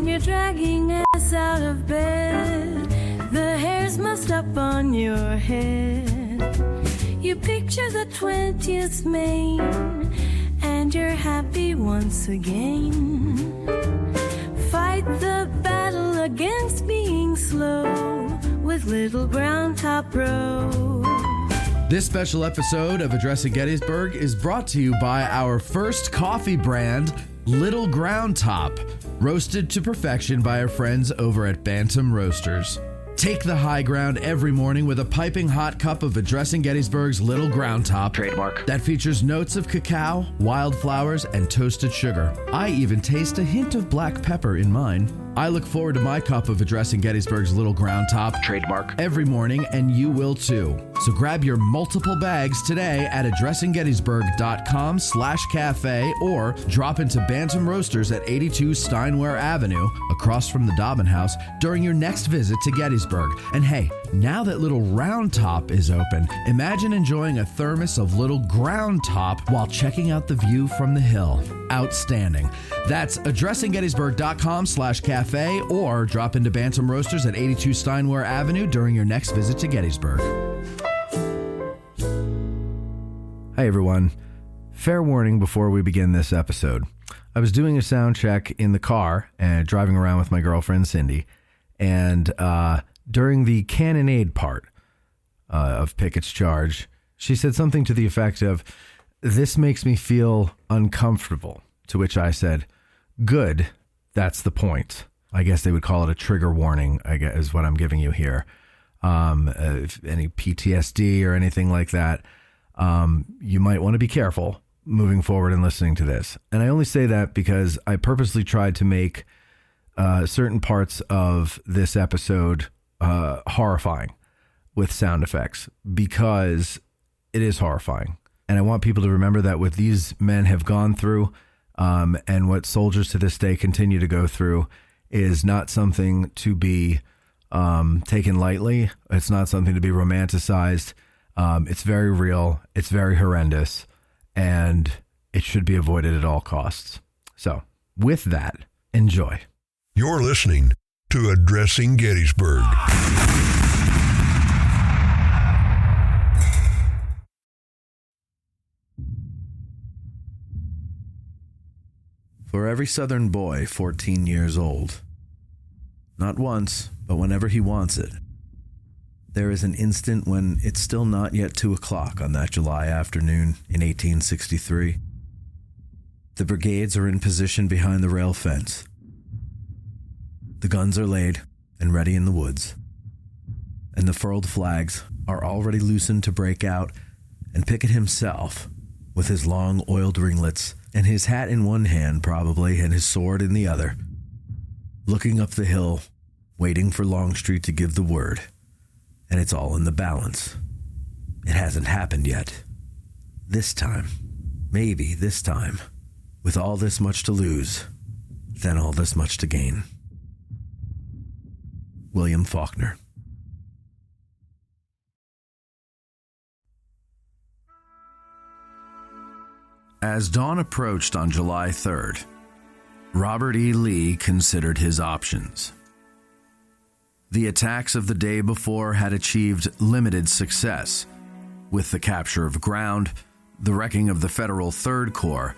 when you're dragging ass out of bed, the hairs must up on your head. You picture the 20th Maine, and you're happy once again. Fight the battle against being slow with Little Ground Top Row. This special episode of Addressing Gettysburg is brought to you by our first coffee brand, Little Ground Top, roasted to perfection by our friends over at Bantam Roasters. Take the high ground every morning with a piping hot cup of Addressing Gettysburg's Little Ground Top. Trademark. That features notes of cacao, wildflowers, and toasted sugar. I even taste a hint of black pepper in mine. I look forward to my cup of Addressing Gettysburg's Little Ground Top. Trademark. Every morning, and you will too. So grab your multiple bags today at addressinggettysburg.com/cafe or drop into Bantam Roasters at 82 Steinware Avenue, across from the Dobbin House, during your next visit to Gettysburg. And hey, now that Little Round Top is open, imagine enjoying a thermos of Little Ground Top while checking out the view from the hill. Outstanding. That's addressinggettysburg.com/cafe or drop into Bantam Roasters at 82 Steinware Avenue during your next visit to Gettysburg. Hi everyone. Fair warning before we begin this episode. I was doing a sound check in the car and driving around with my girlfriend Cindy, and during the Canonade part of Pickett's charge, she said something to the effect of, "This makes me feel uncomfortable," to which I said, "Good, that's the point." I guess they would call it a trigger warning, I guess, is what I'm giving you here. If any PTSD or anything like that, you might want to be careful moving forward and listening to this. And I only say that because I purposely tried to make certain parts of this episode horrifying with sound effects, because it is horrifying. And I want people to remember that what these men have gone through, and what soldiers to this day continue to go through, is not something to be taken lightly. It's not something to be romanticized. It's very real. It's very horrendous, and it should be avoided at all costs. So with that, enjoy. You're listening to Addressing Gettysburg. For every Southern boy 14 years old, not once, but whenever he wants it, there is an instant when it's still not yet 2 o'clock on that July afternoon in 1863. The brigades are in position behind the rail fence. The guns are laid and ready in the woods, and the furled flags are already loosened to break out, and Pickett himself, with his long oiled ringlets and his hat in one hand probably and his sword in the other, looking up the hill, waiting for Longstreet to give the word. And it's all in the balance. It hasn't happened yet. This time, maybe this time, with all this much to lose, then all this much to gain. William Faulkner. As dawn approached on July 3rd, Robert E. Lee considered his options. The attacks of the day before had achieved limited success, with the capture of ground, the wrecking of the Federal Third Corps,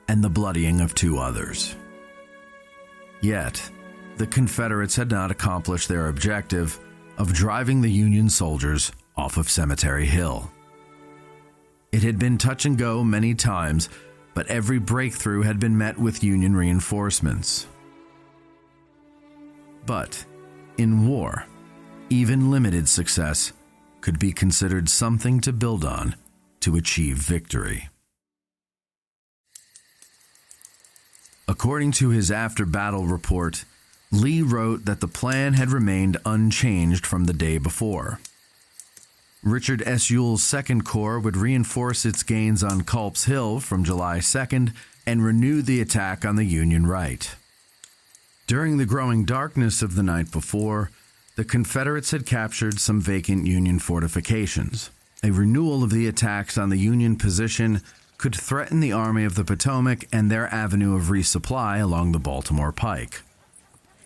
and the bloodying of 2 others. Yet, the Confederates had not accomplished their objective of driving the Union soldiers off of Cemetery Hill. It had been touch and go many times, but every breakthrough had been met with Union reinforcements. But in war, even limited success could be considered something to build on to achieve victory. According to his after-battle report, Lee wrote that the plan had remained unchanged from the day before. Richard S. Ewell's Second Corps would reinforce its gains on Culp's Hill from July 2nd and renew the attack on the Union right. During the growing darkness of the night before, the Confederates had captured some vacant Union fortifications. A renewal of the attacks on the Union position could threaten the Army of the Potomac and their avenue of resupply along the Baltimore Pike.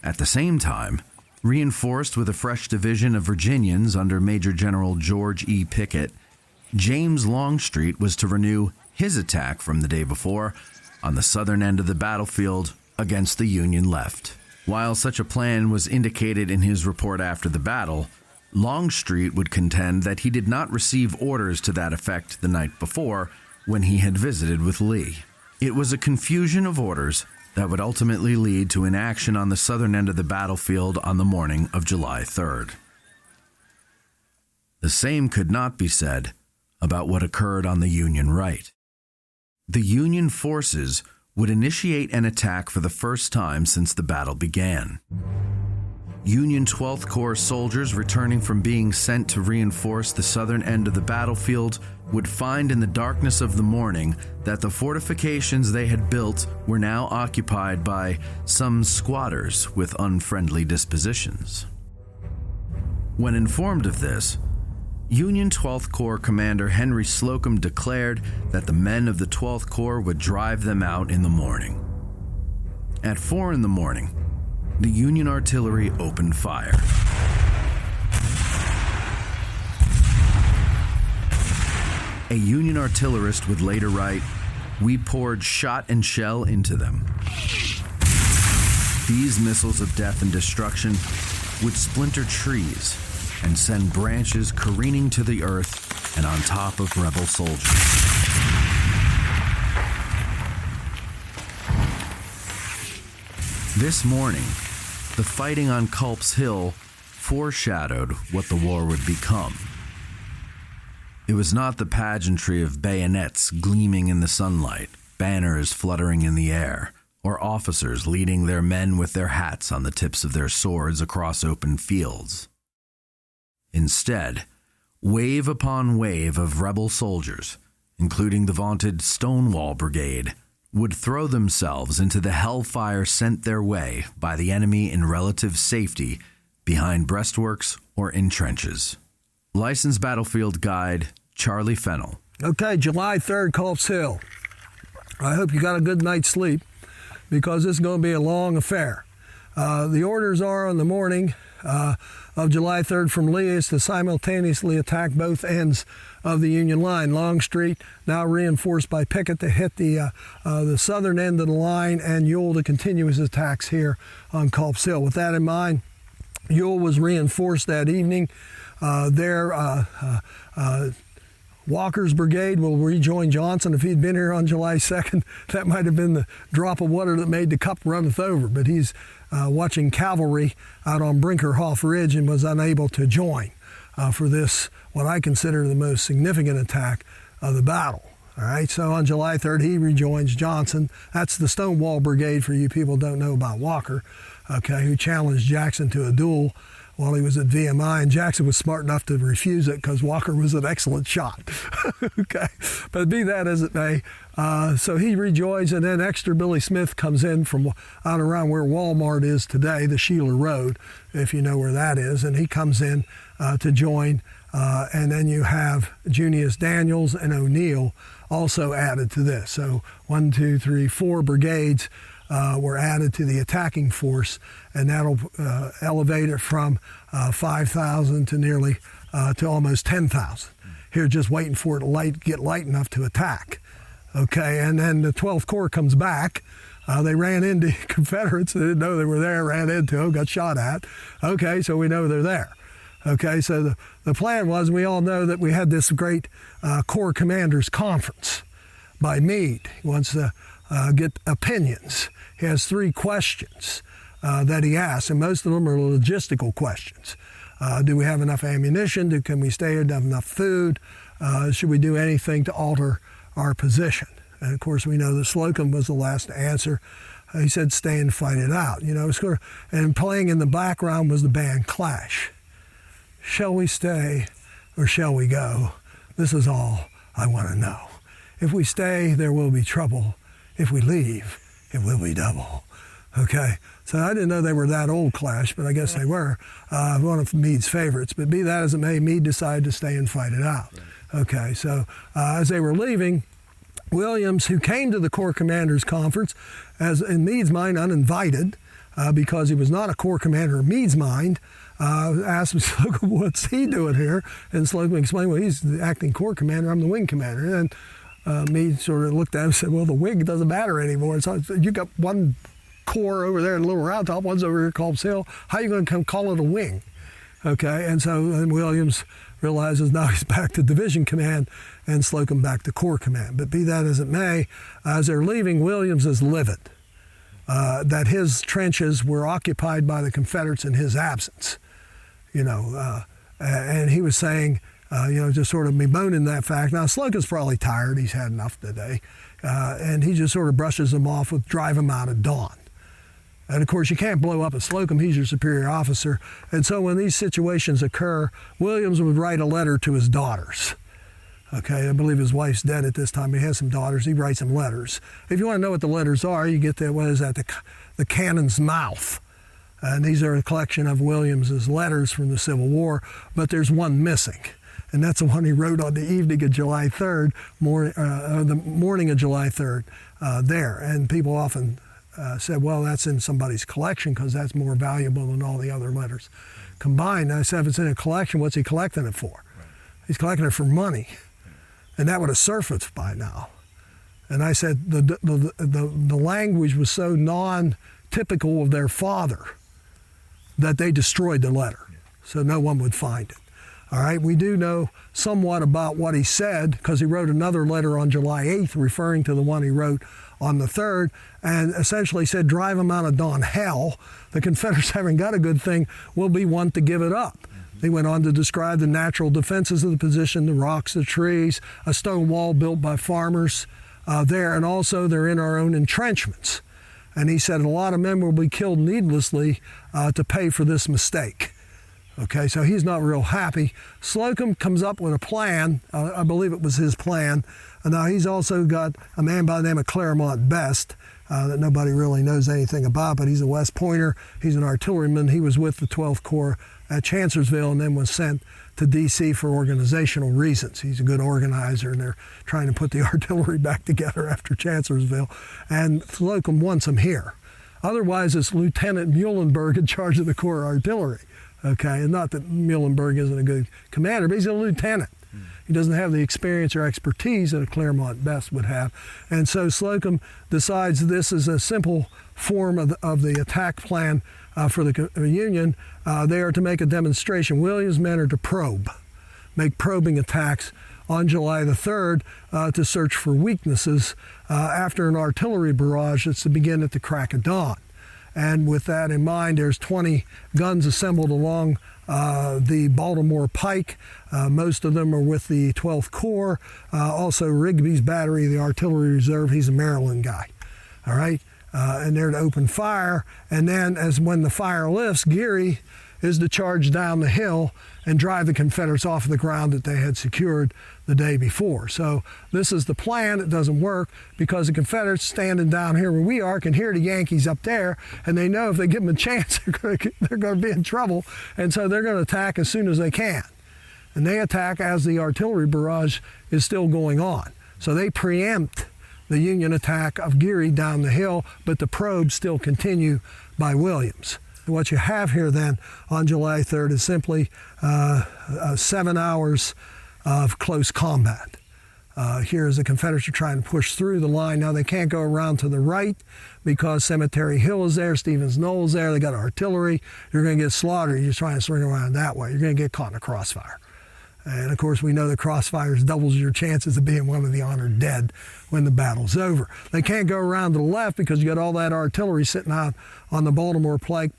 At the same time, reinforced with a fresh division of Virginians under Major General George E. Pickett, James Longstreet was to renew his attack from the day before on the southern end of the battlefield against the Union left. While such a plan was indicated in his report after the battle, Longstreet would contend that he did not receive orders to that effect the night before when he had visited with Lee. It was a confusion of orders that would ultimately lead to inaction on the southern end of the battlefield on the morning of July 3rd. The same could not be said about what occurred on the Union right. The Union forces would initiate an attack for the first time since the battle began. Union 12th Corps soldiers returning from being sent to reinforce the southern end of the battlefield would find in the darkness of the morning that the fortifications they had built were now occupied by some squatters with unfriendly dispositions. When informed of this, Union 12th Corps Commander Henry Slocum declared that the men of the 12th Corps would drive them out in the morning. At 4 a.m, the Union artillery opened fire. A Union artillerist would later write, "We poured shot and shell into them." These missiles of death and destruction would splinter trees and send branches careening to the earth and on top of rebel soldiers. This morning, the fighting on Culp's Hill foreshadowed what the war would become. It was not the pageantry of bayonets gleaming in the sunlight, banners fluttering in the air, or officers leading their men with their hats on the tips of their swords across open fields. Instead, wave upon wave of rebel soldiers, including the vaunted Stonewall Brigade, would throw themselves into the hellfire sent their way by the enemy in relative safety behind breastworks or in trenches. Licensed Battlefield Guide, Charlie Fennell. Okay, July 3rd, Culp's Hill. I hope you got a good night's sleep because this is going to be a long affair. The orders are on the morning of July 3rd from Lee is to simultaneously attack both ends of the Union line. Longstreet, now reinforced by Pickett, to hit the southern end of the line, and Ewell to continue his attacks here on Culp's Hill. With that in mind, Ewell was reinforced that evening. Walker's brigade will rejoin Johnson. If he'd been here on July 2nd, that might have been the drop of water that made the cup runneth over. But he's watching cavalry out on Brinkerhoff Ridge and was unable to join for this, what I consider the most significant attack of the battle. All right, so on July 3rd, he rejoins Johnson. That's the Stonewall Brigade, for you people who don't know about Walker, okay, who challenged Jackson to a duel while he was at VMI, and Jackson was smart enough to refuse it because Walker was an excellent shot. Okay, but be that as it may, so he rejoins, and then extra Billy Smith comes in from out around where Walmart is today, the Sheeler Road, if you know where that is, and he comes in to join, and then you have Junius Daniels and O'Neill also added to this. So 1, 2, 3, 4 brigades were added to the attacking force, and that'll elevate it from 5,000 to nearly to almost 10,000. Here, just waiting for it to get light enough to attack. Okay, and then the 12th Corps comes back. They ran into Confederates. They didn't know they were there. Ran into them, got shot at. Okay, so we know they're there. Okay, so the plan was, we all know that we had this great Corps Commanders Conference by Meade. He wants to get opinions. He has 3 questions that he asks, and most of them are logistical questions. Do we have enough ammunition? Can we stay here? Do we have enough food? Should we do anything to alter our position? And of course, we know that Slocum was the last to answer. He said, "Stay and fight it out." You know, and playing in the background was the band Clash. Shall we stay or shall we go? This is all I want to know. If we stay, there will be trouble. If we leave, it will be double. Okay, so I didn't know they were that old, Clash, but I guess they were. One of Meade's favorites. But be that as it may, Meade decided to stay and fight it out. Okay, so as they were leaving, Williams, who came to the Corps Commanders Conference, as in Meade's mind, uninvited, because he was not a corps commander in Meade's mind, asked Slocum, what's he doing here? And Slocum explained, well, he's the acting corps commander, I'm the wing commander. And Meade sort of looked at him and said, well, the wing doesn't matter anymore. So you got one corps over there in Little Round Top, one's over here at Culp's Hill. How are you going to come call it a wing? Okay, and so then Williams realizes now he's back to division command and Slocum back to corps command. But be that as it may, as they're leaving, Williams is livid that his trenches were occupied by the Confederates in his absence. And he was saying, just sort of bemoaning that fact. Now, Slocum's probably tired. He's had enough today. And he just sort of brushes him off with drive him out at dawn. And, of course, you can't blow up a Slocum. He's your superior officer. And so when these situations occur, Williams would write a letter to his daughters. Okay, I believe his wife's dead at this time. He has some daughters. He writes them letters. If you want to know what the letters are, you get the cannon's mouth. And these are a collection of Williams's letters from the Civil War, but there's one missing. And that's the one he wrote on the evening of July 3rd, the morning of July 3rd there. And people often said, well, that's in somebody's collection because that's more valuable than all the other letters combined. And I said, if it's in a collection, what's he collecting it for? Right. He's collecting it for money. And that would have surfaced by now. And I said, the language was so non-typical of their father that they destroyed the letter. So no one would find it. All right, we do know somewhat about what he said because he wrote another letter on July 8th referring to the one he wrote on the 3rd and essentially said, drive them out of dawn hell. The Confederates haven't got a good thing. We'll be one to give it up. He went on to describe the natural defenses of the position, the rocks, the trees, a stone wall built by farmers there, and also they're in our own entrenchments. And he said a lot of men will be killed needlessly to pay for this mistake. Okay, so he's not real happy. Slocum comes up with a plan. I believe it was his plan. And now he's also got a man by the name of Claremont Best that nobody really knows anything about, but he's a West Pointer. He's an artilleryman. He was with the 12th Corps at Chancellorsville and then was sent to D.C. for organizational reasons. He's a good organizer, and they're trying to put the artillery back together after Chancellorsville. And Slocum wants him here. Otherwise, it's Lieutenant Muhlenberg in charge of the Corps artillery. Okay, and not that Muhlenberg isn't a good commander, but he's a lieutenant. He doesn't have the experience or expertise that a Claremont Best would have. And so Slocum decides this is a simple form of the attack plan for the Union. They are to make a demonstration. Williams' men are to make probing attacks on July the 3rd to search for weaknesses after an artillery barrage that's to begin at the crack of dawn. And with that in mind, there's 20 guns assembled along the Baltimore Pike. Most of them are with the 12th Corps. Also Rigby's battery, the artillery reserve, he's a Maryland guy. All right, and they're to open fire. And then when the fire lifts, Geary is to charge down the hill and drive the Confederates off of the ground that they had secured the day before. So this is the plan. It doesn't work because the Confederates standing down here where we are can hear the Yankees up there, and they know if they give them a chance, they're going to be in trouble, and so they're going to attack as soon as they can. And they attack as the artillery barrage is still going on. So they preempt the Union attack of Geary down the hill, but the probes still continue by Williams. What you have here then on July 3rd is simply 7 hours of close combat. Here is the Confederates are trying to push through the line. Now they can't go around to the right because Cemetery Hill is there, Stevens Knoll is there, they got artillery. You're going to get slaughtered. You're trying to swing around that way. You're going to get caught in a crossfire. And of course, we know the crossfires doubles your chances of being one of the honored dead when the battle's over. They can't go around to the left because you got all that artillery sitting out on the Baltimore Pike,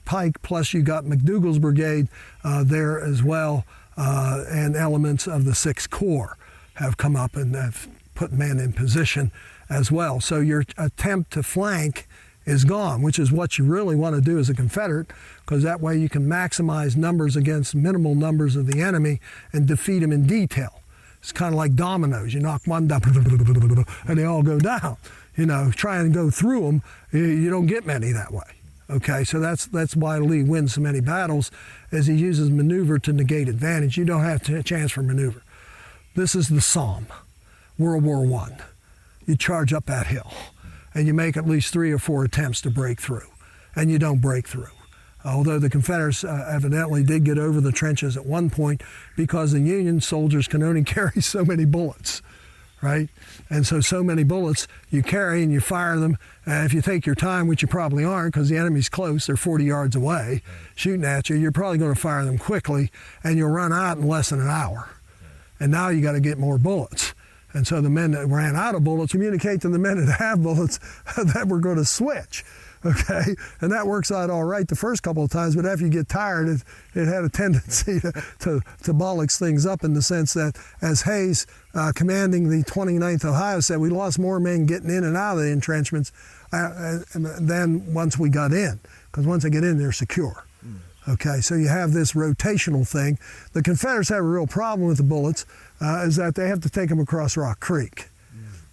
plus you got McDougall's brigade there as well, and elements of the 6th Corps have come up and have put men in position as well. So your attempt to flank is gone, which is what you really want to do as a Confederate, because that way you can maximize numbers against minimal numbers of the enemy and defeat them in detail. It's kind of like dominoes. You knock one down and they all go down. You know, try and go through them, you don't get many that way. Okay, so that's why Lee wins so many battles, as he uses maneuver to negate advantage. You don't have a chance for maneuver. This is the Somme, World War I. You charge up that hill, and you make at least 3 or 4 attempts to break through. and you don't break through. Although the Confederates evidently did get over the trenches at one point because the Union soldiers can only carry so many bullets, right? And so many bullets you carry and you fire them. If you take your time, which you probably aren't because the enemy's close, they're 40 yards away shooting at you, you're probably going to fire them quickly and you'll run out in less than an hour. And now you got to get more bullets. And so the men that ran out of bullets communicate to the men that have bullets that we're going to switch. Okay, and that works out all right the first couple of times, but after you get tired, it had a tendency to bollocks things up in the sense that, as Hayes, commanding the 29th Ohio, said, we lost more men getting in and out of the entrenchments than once we got in, because once they get in, they're secure. Okay, so you have this rotational thing. The Confederates have a real problem with the bullets, is that they have to take them across Rock Creek.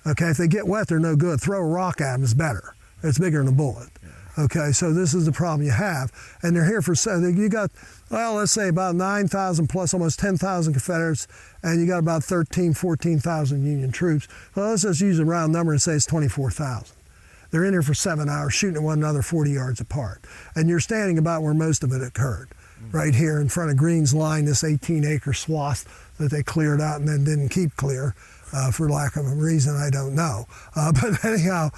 Okay, if they get wet, they're no good. Throw a rock at them is better. It's bigger than a bullet. Okay, so this is the problem you have. And they're here for, you got, well, let's say about 9,000 plus almost 10,000 Confederates, and you got about 14,000 Union troops. Well, let's just use a round number and say it's 24,000. They're in here for 7 hours shooting at one another 40 yards apart. And you're standing about where most of it occurred, right here in front of Greene's line, this 18-acre swath that they cleared out and then didn't keep clear. For lack of a reason, I don't know. But anyhow,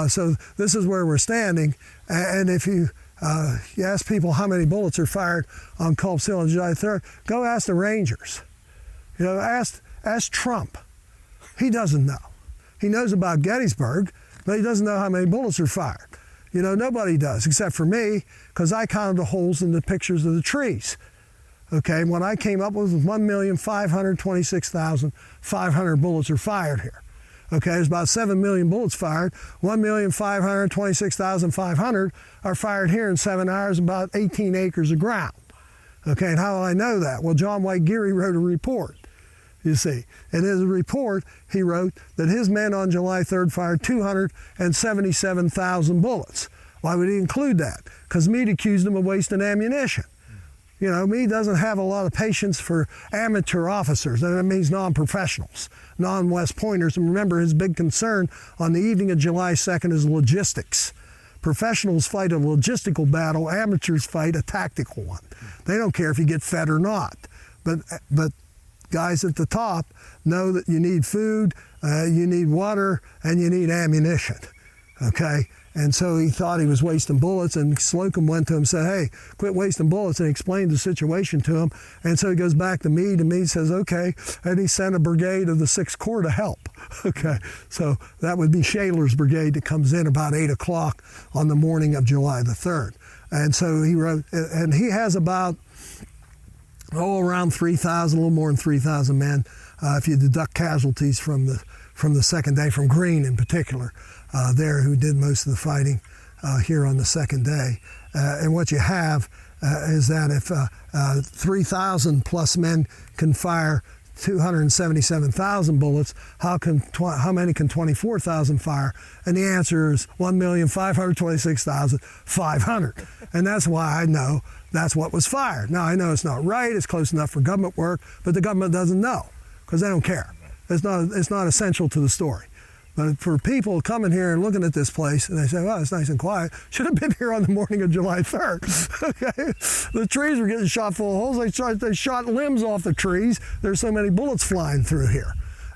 so this is where we're standing. And if you ask people how many bullets are fired on Culp's Hill on July 3rd, go ask the Rangers. You know, ask Trump. He doesn't know. He knows about Gettysburg, but he doesn't know how many bullets are fired. You know, nobody does, except for me, because I counted the holes in the pictures of the trees. Okay, what I came up with was 1,526,500 bullets are fired here. Okay, there's about 7 million bullets fired. 1,526,500 are fired here in 7 hours, about 18 acres of ground. Okay, and how do I know that? Well, John White Geary wrote a report, you see. In his report, he wrote that his men on July 3rd fired 277,000 bullets. Why would he include that? Because Meade accused him of wasting ammunition. You know, Meade doesn't have a lot of patience for amateur officers, and that means non-professionals, non-West Pointers. And remember, his big concern on the evening of July 2nd is logistics. Professionals fight a logistical battle, amateurs fight a tactical one. They don't care if you get fed or not. But guys at the top know that you need food, you need water, and you need ammunition, okay? And so he thought he was wasting bullets, and Slocum went to him and said, hey, quit wasting bullets, and explained the situation to him. And so he goes back to Meade, and Meade says, okay, and he sent a brigade of the 6th Corps to help. Okay, so that would be Shaler's brigade that comes in about 8 o'clock on the morning of July the 3rd. And so he wrote, and he has about, around 3,000, a little more than 3,000 men, if you deduct casualties from the second day, from Greene in particular, there, who did most of the fighting here on the second day. And what you have is that if 3,000 plus men can fire 277,000 bullets, how many can 24,000 fire? And the answer is 1,526,500. And that's why I know that's what was fired. Now, I know it's not right, it's close enough for government work, but the government doesn't know, because they don't care. It's not essential to the story. But for people coming here and looking at this place, and they say, well, it's nice and quiet, should have been here on the morning of July 3rd. Okay? The trees were getting shot full of holes. They shot limbs off the trees. There's so many bullets flying through here.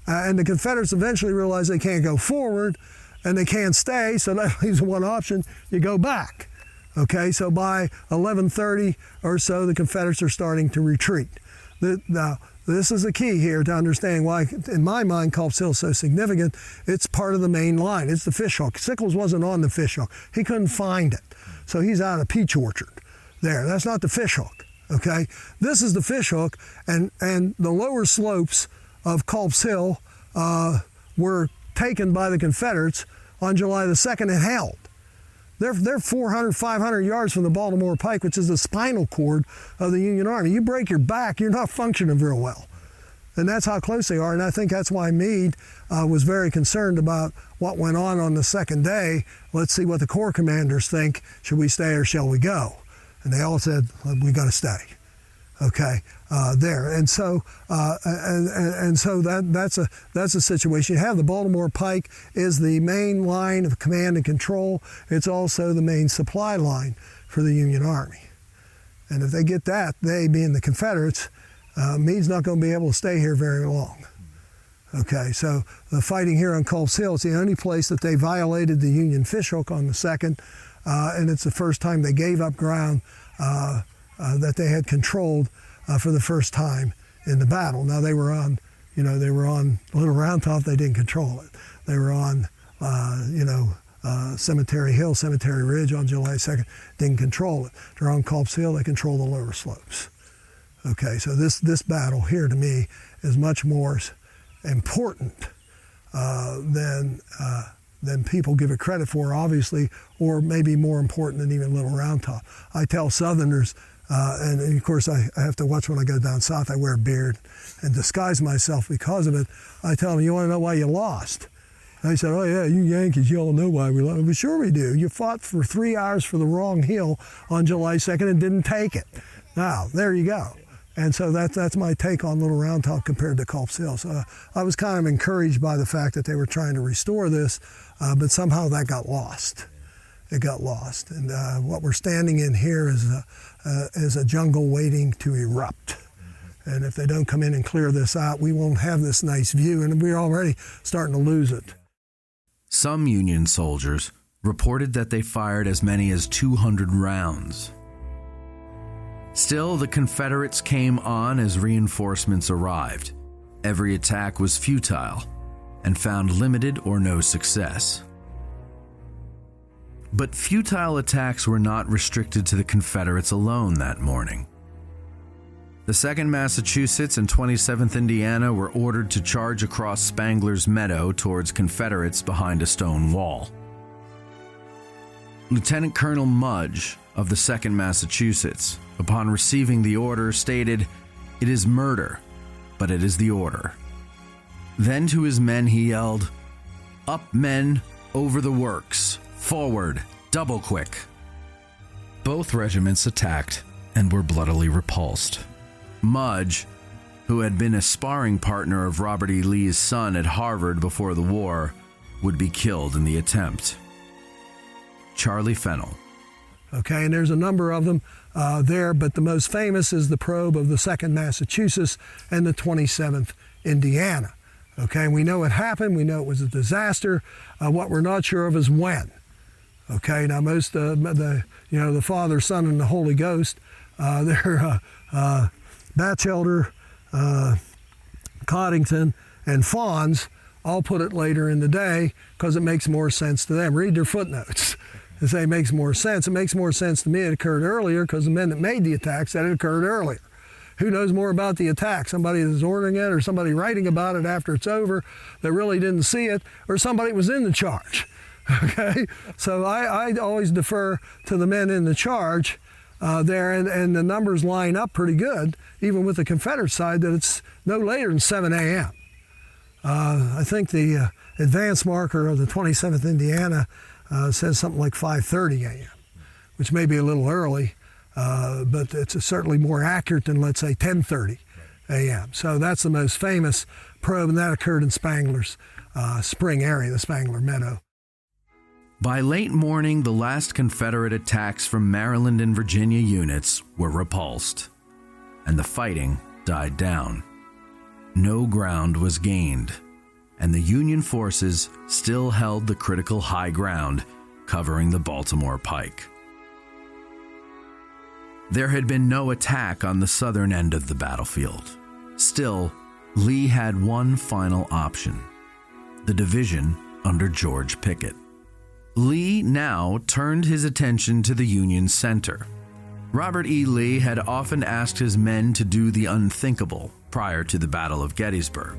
And the Confederates eventually realized they can't go forward, and they can't stay, so that leaves one option: you go back. Okay, so by 11:30 or so, the Confederates are starting to retreat. Now, this is the key here to understanding why, in my mind, Culp's Hill is so significant. It's part of the main line. It's the fishhook. Sickles wasn't on the fishhook. He couldn't find it. So he's out of Peach Orchard there. That's not the fishhook, okay? This is the fishhook, and the lower slopes of Culp's Hill were taken by the Confederates on July the 2nd and held. They're 400, 500 yards from the Baltimore Pike, which is the spinal cord of the Union Army. You break your back, you're not functioning very well. And that's how close they are. And I think that's why Meade was very concerned about what went on the second day. Let's see what the Corps commanders think. Should we stay or shall we go? And they all said, we got to stay. there, and so that's a situation. You have the Baltimore Pike is the main line of command and control. It's also the main supply line for the Union Army, and if they get that, they being the Confederates, Meade's not going to be able to stay here very long. So the fighting here on Culp's Hill, it's the only place that they violated the Union fishhook on the 2nd, and it's the first time they gave up ground that they had controlled for the first time in the battle. Now they were on Little Round Top. They didn't control it. They were on, Cemetery Hill, Cemetery Ridge on July 2nd. Didn't control it. They're on Culp's Hill. They control the lower slopes. So this battle here to me is much more important than people give it credit for, obviously, or maybe more important than even Little Round Top. I tell Southerners, and of course I have to watch when I go down south. I wear a beard and disguise myself because of it. I tell them, you want to know why you lost? And they said, oh yeah, you Yankees, you all know why we lost. Well, sure we do. You fought for 3 hours for the wrong hill on July 2nd and didn't take it. Now, there you go. And so that's my take on Little Round Top compared to Culp's Hill. So I was kind of encouraged by the fact that they were trying to restore this, but somehow that got lost. It got lost. And what we're standing in here is a jungle waiting to erupt. And if they don't come in and clear this out, we won't have this nice view, and we're already starting to lose it. Some Union soldiers reported that they fired as many as 200 rounds. Still, the Confederates came on as reinforcements arrived. Every attack was futile and found limited or no success. But futile attacks were not restricted to the Confederates alone that morning. The 2nd Massachusetts and 27th Indiana were ordered to charge across Spangler's Meadow towards Confederates behind a stone wall. Lieutenant Colonel Mudge of the 2nd Massachusetts, upon receiving the order, stated, "It is murder, but it is the order." Then to his men he yelled, "Up, men, over the works, forward, double quick." Both regiments attacked and were bloodily repulsed. Mudge, who had been a sparring partner of Robert E. Lee's son at Harvard before the war, would be killed in the attempt. Charlie Fennell. And there's a number of them there, but the most famous is the probe of the 2nd Massachusetts and the 27th Indiana. And we know it happened. We know it was a disaster. What we're not sure of is when. Now most the Father, Son, and the Holy Ghost, they're Batchelder, Coddington, and Fawns all put it later in the day because it makes more sense to them. Read their footnotes. They say it makes more sense. It makes more sense to me it occurred earlier because the men that made the attack said it occurred earlier. Who knows more about the attack? Somebody that's ordering it, or somebody writing about it after it's over that really didn't see it, or somebody was in the charge. So I always defer to the men in the charge there, and the numbers line up pretty good, even with the Confederate side, that it's no later than 7 a.m. I think the advance marker of the 27th Indiana says something like 5:30 a.m., which may be a little early, but it's certainly more accurate than, let's say, 10:30 a.m. So that's the most famous probe, and that occurred in Spangler's spring area, the Spangler Meadow. By late morning, the last Confederate attacks from Maryland and Virginia units were repulsed, and the fighting died down. No ground was gained, and the Union forces still held the critical high ground covering the Baltimore Pike. There had been no attack on the southern end of the battlefield. Still, Lee had one final option: the division under George Pickett. Lee now turned his attention to the Union center. Robert E. Lee had often asked his men to do the unthinkable prior to the Battle of Gettysburg.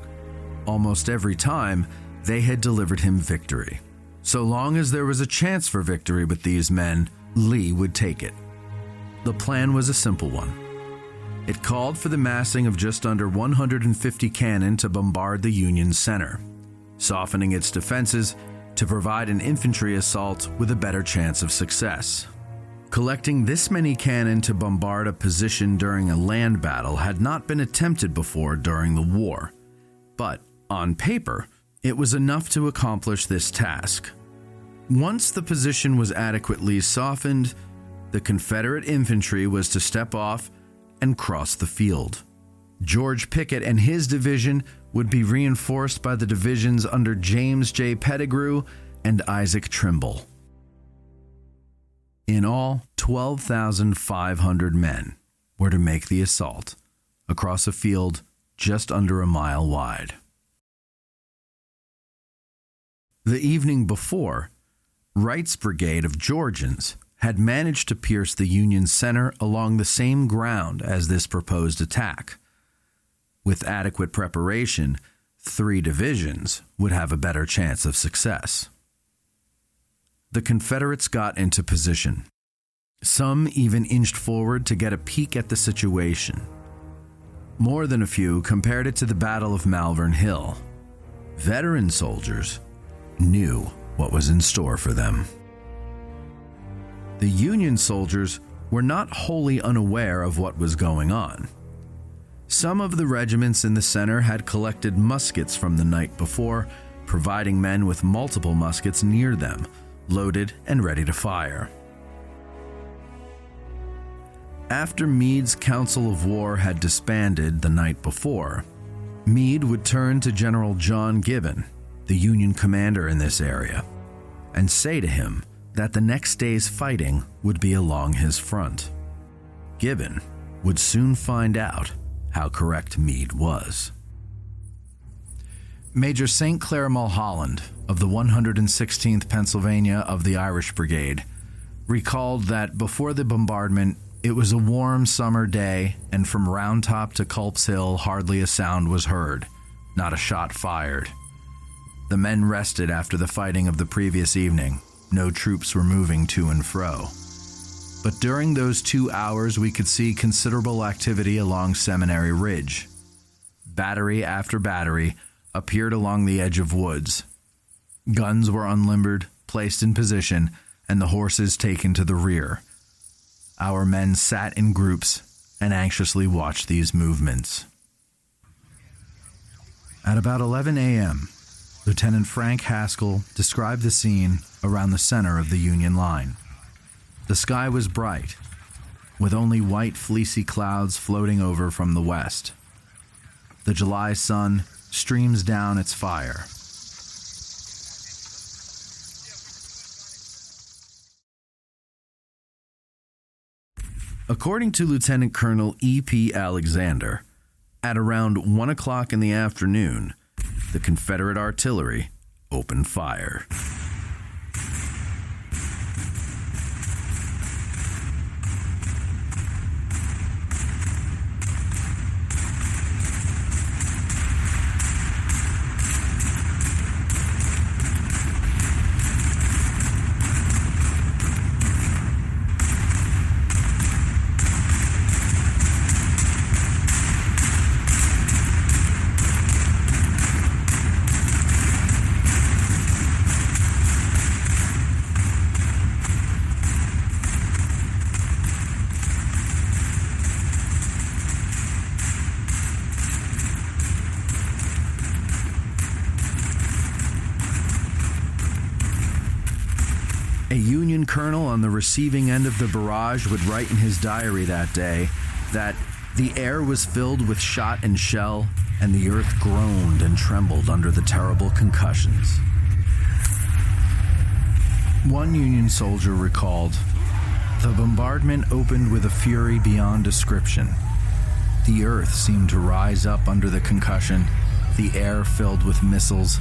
Almost every time, they had delivered him victory. So long as there was a chance for victory with these men, Lee would take it. The plan was a simple one. It called for the massing of just under 150 cannon to bombard the Union center, softening its defenses to provide an infantry assault with a better chance of success. Collecting this many cannon to bombard a position during a land battle had not been attempted before during the war, but on paper, it was enough to accomplish this task. Once the position was adequately softened, the Confederate infantry was to step off and cross the field. George Pickett and his division would be reinforced by the divisions under James J. Pettigrew and Isaac Trimble. In all, 12,500 men were to make the assault across a field just under a mile wide. The evening before, Wright's brigade of Georgians had managed to pierce the Union center along the same ground as this proposed attack. With adequate preparation, 3 divisions would have a better chance of success. The Confederates got into position. Some even inched forward to get a peek at the situation. More than a few compared it to the Battle of Malvern Hill. Veteran soldiers knew what was in store for them. The Union soldiers were not wholly unaware of what was going on. Some of the regiments in the center had collected muskets from the night before, providing men with multiple muskets near them, loaded and ready to fire. After Meade's Council of War had disbanded the night before, Meade would turn to General John Gibbon, the Union commander in this area, and say to him that the next day's fighting would be along his front. Gibbon would soon find out how correct Meade was. Major St. Clair Mulholland of the 116th Pennsylvania of the Irish Brigade recalled that before the bombardment, it was a warm summer day, and from Round Top to Culp's Hill hardly a sound was heard, not a shot fired. The men rested after the fighting of the previous evening. No troops were moving to and fro. But during those 2 hours, we could see considerable activity along Seminary Ridge. Battery after battery appeared along the edge of woods. Guns were unlimbered, placed in position, and the horses taken to the rear. Our men sat in groups and anxiously watched these movements. At about 11 a.m., Lieutenant Frank Haskell described the scene around the center of the Union line. The sky was bright, with only white fleecy clouds floating over from the west. The July sun streams down its fire. According to Lieutenant Colonel E.P. Alexander, at around 1 o'clock in the afternoon, the Confederate artillery opened fire. A Union colonel on the receiving end of the barrage would write in his diary that day that the air was filled with shot and shell, and the earth groaned and trembled under the terrible concussions. One Union soldier recalled, "The bombardment opened with a fury beyond description. The earth seemed to rise up under the concussion, the air filled with missiles,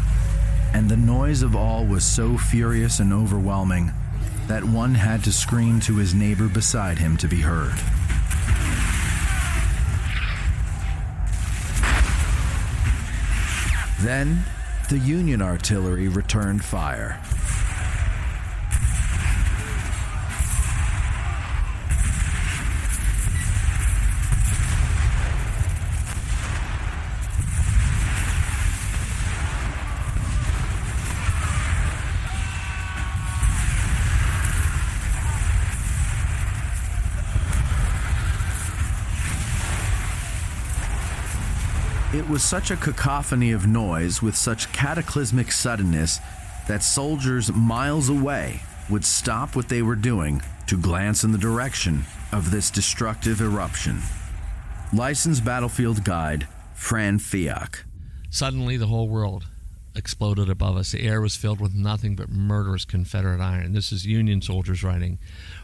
and the noise of all was so furious and overwhelming that one had to scream to his neighbor beside him to be heard." Then, the Union artillery returned fire. It was such a cacophony of noise with such cataclysmic suddenness that soldiers miles away would stop what they were doing to glance in the direction of this destructive eruption. Licensed battlefield guide Fran Fiak. Suddenly, the whole world exploded above us. The air was filled with nothing but murderous Confederate iron. This is Union soldiers writing.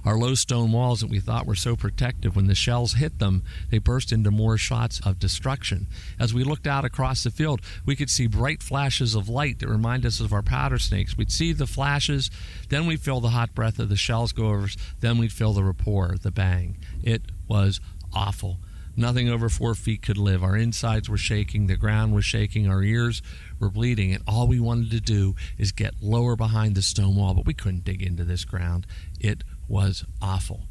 Our low stone walls that we thought were so protective, when the shells hit them, they burst into more shots of destruction. As we looked out across the field, we could see bright flashes of light that remind us of our powder snakes. We'd see the flashes, then we'd feel the hot breath of the shells go over us, then we'd feel the report, the bang. It was awful. Nothing over 4 feet could live. Our insides were shaking, the ground was shaking, our ears were bleeding, and all we wanted to do is get lower behind the stone wall, but we couldn't dig into this ground. It was awful.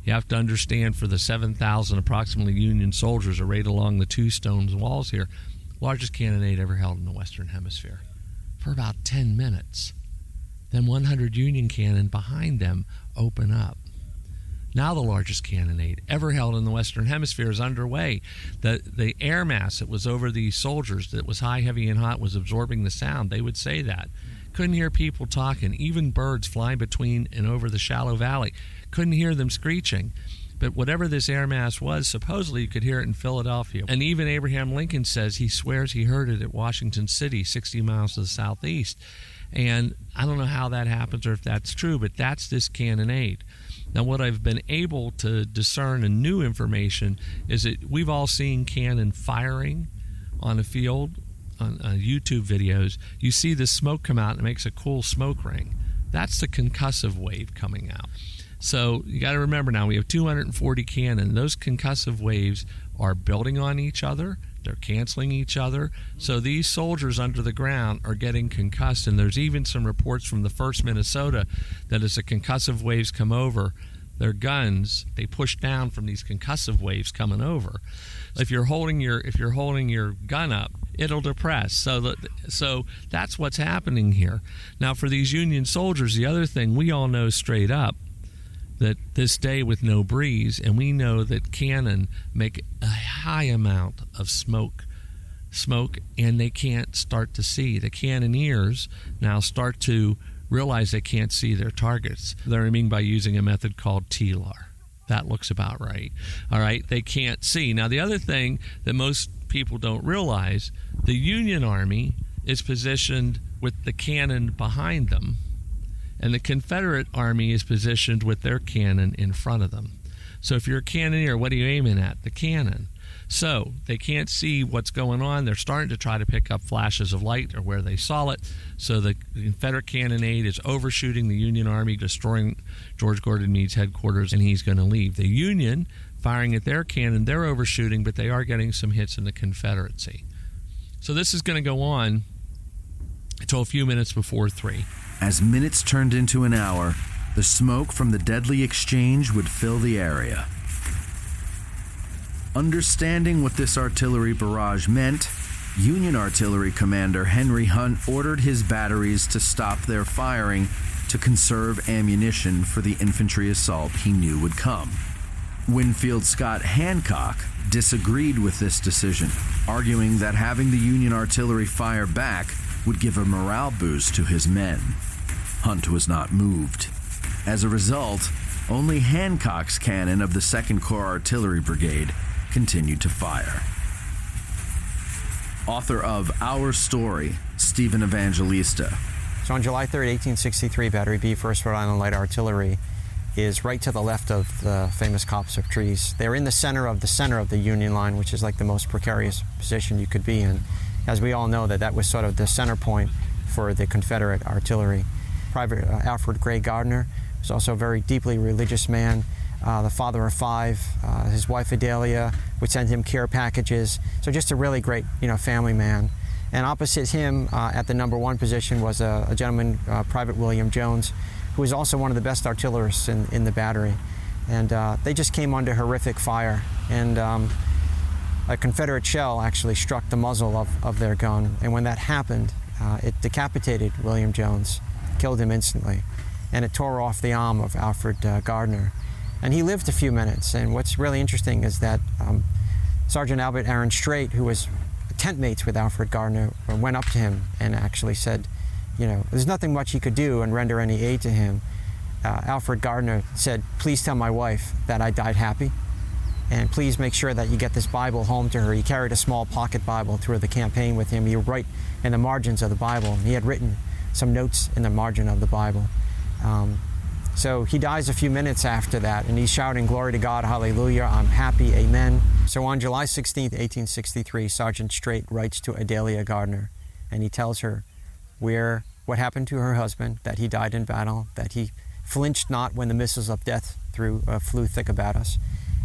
You have to understand, for the 7,000 approximately Union soldiers arrayed along the 2 stone walls here, largest cannonade ever held in the Western Hemisphere, for about 10 minutes. Then 100 Union cannon behind them open up. Now the largest cannonade ever held in the Western Hemisphere is underway. The air mass that was over these soldiers, that was high, heavy, and hot, was absorbing the sound. They would say that. Couldn't hear people talking. Even birds flying between and over the shallow valley. Couldn't hear them screeching. But whatever this air mass was, supposedly you could hear it in Philadelphia. And even Abraham Lincoln says he swears he heard it at Washington City, 60 miles to the southeast. And I don't know how that happens or if that's true, but that's this cannonade. Now, what I've been able to discern in new information is that we've all seen cannon firing on a field on YouTube videos. You see the smoke come out and it makes a cool smoke ring. That's the concussive wave coming out. So you got to remember now, we have 240 cannon. Those concussive waves are building on each other. They're canceling each other. So these soldiers under the ground are getting concussed. And there's even some reports from the 1st Minnesota that as the concussive waves come over, their guns, they push down from these concussive waves coming over. If you're holding your gun up, it'll depress. So that's what's happening here. Now, for these Union soldiers, the other thing we all know straight up, that this day with no breeze, and we know that cannon make a high amount of smoke, and they can't start to see. The cannoneers now start to realize they can't see their targets. They're aiming by using a method called TLAR. That looks about right. All right, they can't see. Now, the other thing that most people don't realize, the Union Army is positioned with the cannon behind them, and the Confederate Army is positioned with their cannon in front of them. So if you're a cannoneer, what are you aiming at? The cannon. So they can't see what's going on. They're starting to try to pick up flashes of light or where they saw it. So the Confederate cannonade is overshooting the Union Army, destroying George Gordon Meade's headquarters, and he's going to leave. The Union, firing at their cannon, they're overshooting, but they are getting some hits in the Confederacy. So this is going to go on until a few minutes before 3. As minutes turned into an hour, the smoke from the deadly exchange would fill the area. Understanding what this artillery barrage meant, Union Artillery Commander Henry Hunt ordered his batteries to stop their firing to conserve ammunition for the infantry assault he knew would come. Winfield Scott Hancock disagreed with this decision, arguing that having the Union artillery fire back would give a morale boost to his men. Hunt was not moved. As a result, only Hancock's cannon of the 2nd Corps Artillery Brigade continued to fire. Author of Our Story, Stephen Evangelista. So on July 3rd, 1863, Battery B, 1st Rhode Island Light Artillery, is right to the left of the famous copse of trees. They're in the center of the Union line, which is like the most precarious position you could be in. As we all know, that was sort of the center point for the Confederate artillery. Private Alfred Gray Gardner was also a very deeply religious man, the father of 5. His wife Adelia would send him care packages. So just a really great, family man. And opposite him, at the number 1 position, was a gentleman, Private William Jones, who was also one of the best artillerists in the battery. And they just came under horrific fire. And a Confederate shell actually struck the muzzle of their gun. And when that happened, it decapitated William Jones, killed him instantly. And it tore off the arm of Alfred Gardner. And he lived a few minutes. And what's really interesting is that Sergeant Albert Aaron Strait, who was tent mates with Alfred Gardner went up to him and actually said, there's nothing much he could do and render any aid to him. Alfred Gardner said, please tell my wife that I died happy, and please make sure that you get this Bible home to her. He carried a small pocket Bible through the campaign with him. He would write in the margins of the Bible. He had written some notes in the margin of the Bible. So he dies a few minutes after that, and he's shouting, glory to God, hallelujah, I'm happy, amen. So on July 16th, 1863, Sergeant Strait writes to Adelia Gardner, and he tells her what happened to her husband, that he died in battle, that he flinched not when the missiles of death flew thick about us.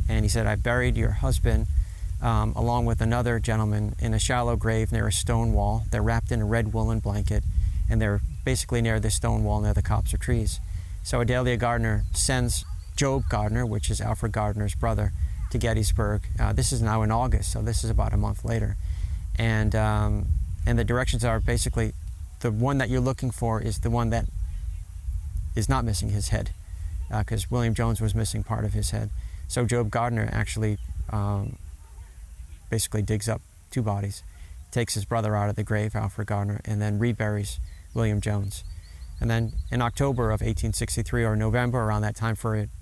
And he said, I buried your husband along with another gentleman in a shallow grave near a stone wall. They're wrapped in a red woolen blanket, and they're basically near the stone wall near the copse of trees. So Adelia Gardner sends Job Gardner, which is Alfred Gardner's brother, to Gettysburg. This is now in August, so this is about a month later. And the directions are basically, the one that you're looking for is the one that is not missing his head, because William Jones was missing part of his head. So Job Gardner actually basically digs up two bodies, takes his brother out of the grave, Alfred Gardner, and then reburies William Jones. And then in October of 1863, or November, around that time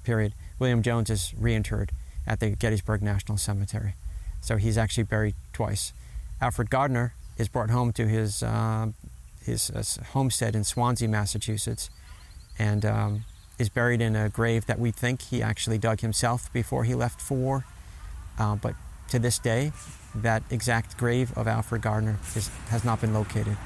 period, William Jones is reinterred at the Gettysburg National Cemetery. So he's actually buried twice. Alfred Gardner is brought home to his homestead in Swansea, Massachusetts, and is buried in a grave that we think he actually dug himself before he left for war. But to this day, that exact grave of Alfred Gardner has not been located.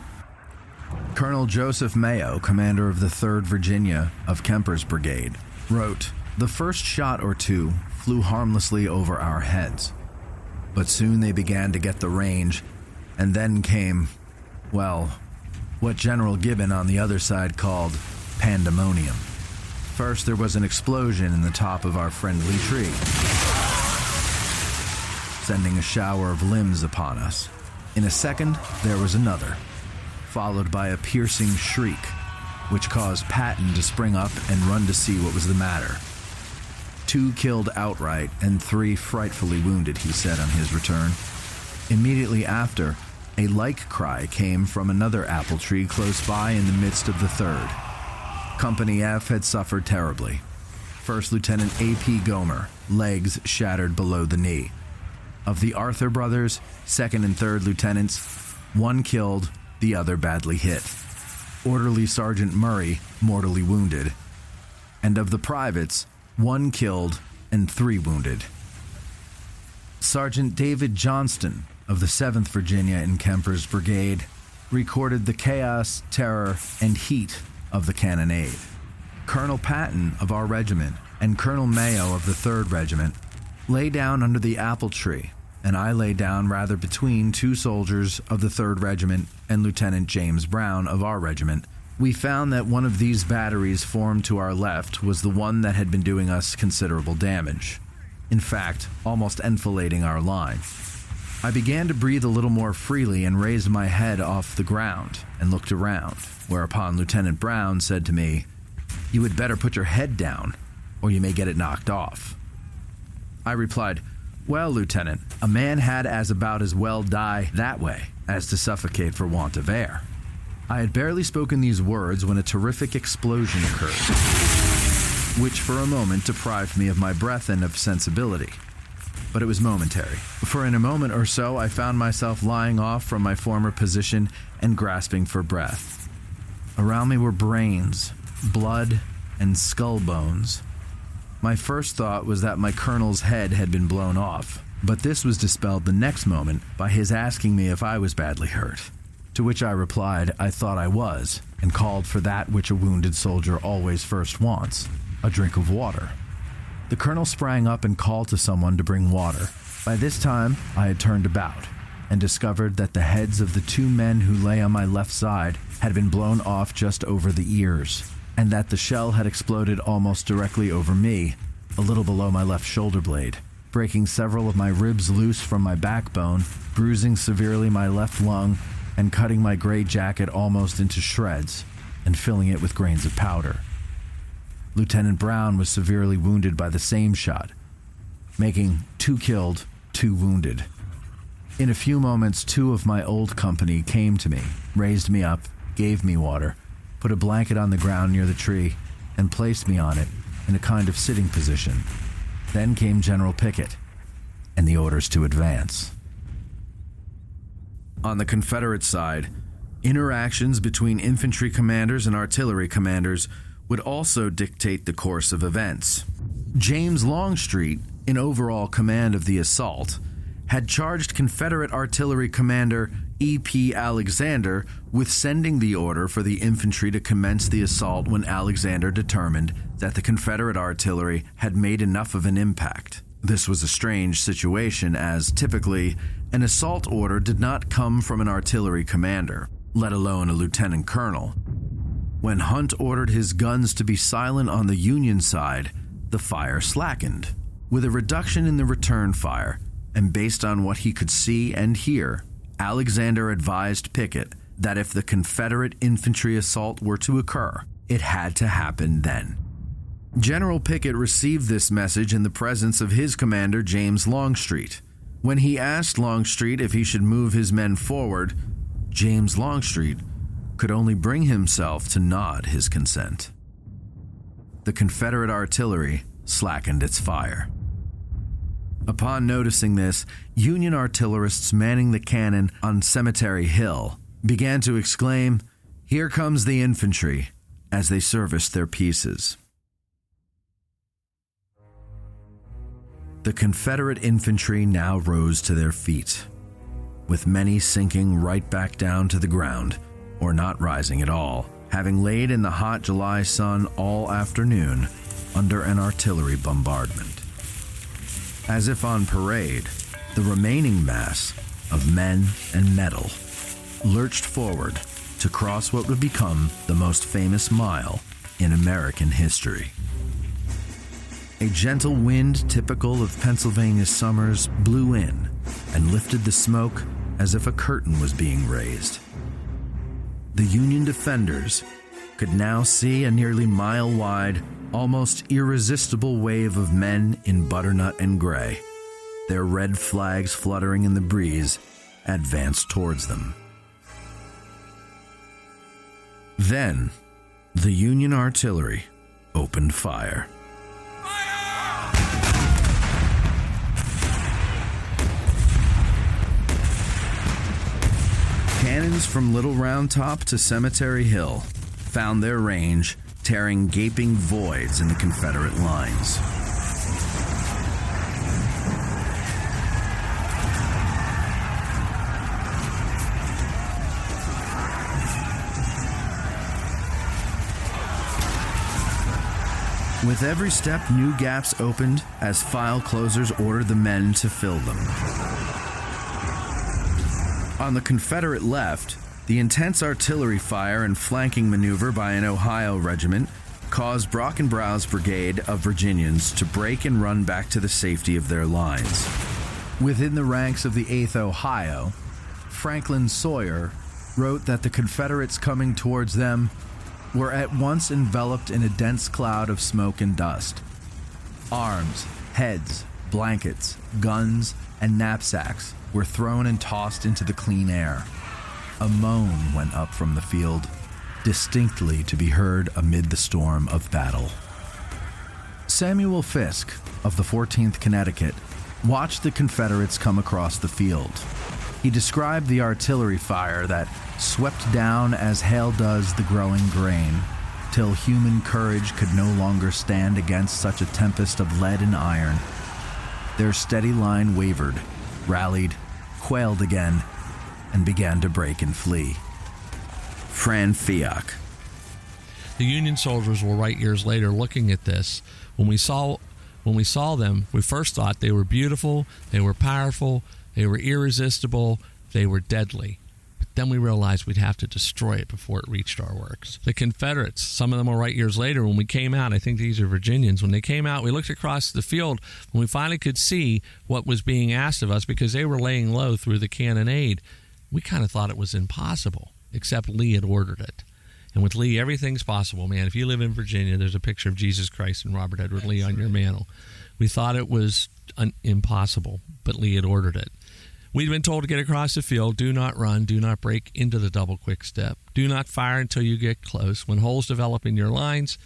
Colonel Joseph Meadow, commander of the 3rd Virginia of Kemper's brigade, wrote, "The first shot or two flew harmlessly over our heads, but soon they began to get the range, and then came, well, what General Gibbon on the other side called pandemonium. First there was an explosion in the top of our friendly tree, sending a shower of limbs upon us. In a second there was another, followed by a piercing shriek, which caused Patton to spring up and run to see what was the matter. 2 killed outright and 3 frightfully wounded, he said on his return. Immediately after, a like cry came from another apple tree close by in the midst of the 3rd. Company F had suffered terribly. First Lieutenant A.P. Gomer, legs shattered below the knee. Of the Arthur brothers, 2nd and 3rd lieutenants, 1 killed, the other badly hit. Orderly Sergeant Murray, mortally wounded. And of the privates, 1 killed and 3 wounded. Sergeant David Johnston of the 7th Virginia in Kemper's brigade recorded the chaos, terror, and heat of the cannonade. Colonel Patton of our regiment and Colonel Mayo of the 3rd Regiment lay down under the apple tree, and I lay down rather between 2 soldiers of the 3rd Regiment and Lieutenant James Brown of our regiment. We found that one of these batteries formed to our left was the one that had been doing us considerable damage. In fact, almost enfilading our line. I began to breathe a little more freely and raised my head off the ground and looked around, whereupon Lieutenant Brown said to me, "You had better put your head down, or you may get it knocked off." I replied, "Well, Lieutenant, a man had about as well die that way as to suffocate for want of air." I had barely spoken these words when a terrific explosion occurred, which for a moment deprived me of my breath and of sensibility. But it was momentary, for in a moment or so I found myself lying off from my former position and grasping for breath. Around me were brains, blood, and skull bones. My first thought was that my colonel's head had been blown off, but this was dispelled the next moment by his asking me if I was badly hurt, to which I replied I thought I was, and called for that which a wounded soldier always first wants, a drink of water. The colonel sprang up and called to someone to bring water. By this time, I had turned about, and discovered that the heads of the 2 men who lay on my left side had been blown off just over the ears, and that the shell had exploded almost directly over me, a little below my left shoulder blade, breaking several of my ribs loose from my backbone, bruising severely my left lung, and cutting my gray jacket almost into shreds, and filling it with grains of powder. Lieutenant Brown was severely wounded by the same shot, making 2 killed, 2 wounded. In a few moments, 2 of my old company came to me, raised me up, gave me water, put a blanket on the ground near the tree, and placed me on it in a kind of sitting position. Then came General Pickett, and the orders to advance. On the Confederate side, interactions between infantry commanders and artillery commanders would also dictate the course of events. James Longstreet, in overall command of the assault, had charged Confederate artillery commander E.P. Alexander with sending the order for the infantry to commence the assault when Alexander determined that the Confederate artillery had made enough of an impact. This was a strange situation, as typically an assault order did not come from an artillery commander, let alone a lieutenant colonel. When Hunt ordered his guns to be silent on the Union side, the fire slackened, with a reduction in the return fire, and based on what he could see and hear, Alexander advised Pickett that if the Confederate infantry assault were to occur, it had to happen then. General Pickett received this message in the presence of his commander, James Longstreet. When he asked Longstreet if he should move his men forward, James Longstreet could only bring himself to nod his consent. The Confederate artillery slackened its fire. Upon noticing this, Union artillerists manning the cannon on Cemetery Hill began to exclaim, "Here comes the infantry," as they serviced their pieces. The Confederate infantry now rose to their feet, with many sinking right back down to the ground, or not rising at all, having laid in the hot July sun all afternoon under an artillery bombardment. As if on parade, the remaining mass of men and metal lurched forward to cross what would become the most famous mile in American history. A gentle wind typical of Pennsylvania's summers blew in and lifted the smoke as if a curtain was being raised. The Union defenders could now see a nearly mile-wide, almost irresistible wave of men in butternut and gray, their red flags fluttering in the breeze, advanced towards them. Then, the Union artillery opened fire. Cannons from Little Round Top to Cemetery Hill found their range, tearing gaping voids in the Confederate lines. With every step, new gaps opened as file closers ordered the men to fill them. On the Confederate left, the intense artillery fire and flanking maneuver by an Ohio regiment caused Brockenbrow's brigade of Virginians to break and run back to the safety of their lines. Within the ranks of the 8th Ohio, Franklin Sawyer wrote that the Confederates coming towards them were at once enveloped in a dense cloud of smoke and dust. Arms, heads, blankets, guns, and knapsacks were thrown and tossed into the clean air. A moan went up from the field, distinctly to be heard amid the storm of battle. Samuel Fisk, of the 14th Connecticut, watched the Confederates come across the field. He described the artillery fire that swept down as hail does the growing grain, till human courage could no longer stand against such a tempest of lead and iron. Their steady line wavered, rallied, quailed again, and began to break and flee. Fran Fiach. The Union soldiers were right years later looking at this. When we saw them, we first thought they were beautiful, they were powerful, they were irresistible, they were deadly. But then we realized we'd have to destroy it before it reached our works. The Confederates, some of them were right years later, when we came out, I think these are Virginians, when they came out, we looked across the field, when we finally could see what was being asked of us, because they were laying low through the cannonade. We kind of thought it was impossible, except Lee had ordered it. And with Lee, everything's possible, man. If you live in Virginia, there's a picture of Jesus Christ and Robert Edward Lee on your mantle. We thought it was impossible, but Lee had ordered it. We'd been told to get across the field, do not run, do not break into the double quick step, do not fire until you get close. When holes develop in your lines,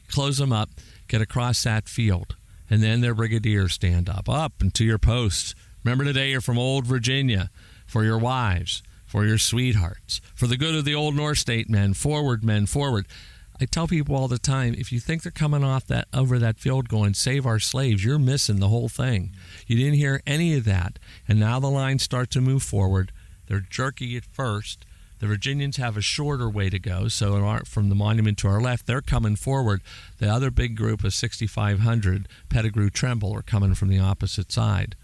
close them up, get across that field. And then their brigadiers stand up and to your posts. Remember today you're from old Virginia, for your wives, for your sweethearts, for the good of the old North State men, forward men, forward. I tell people all the time, if you think they're coming over that field going, save our slaves, you're missing the whole thing. You didn't hear any of that. And now the lines start to move forward. They're jerky at first. The Virginians have a shorter way to go. So from the monument to our left, they're coming forward. The other big group of 6,500, Pettigrew, Tremble, are coming from the opposite side.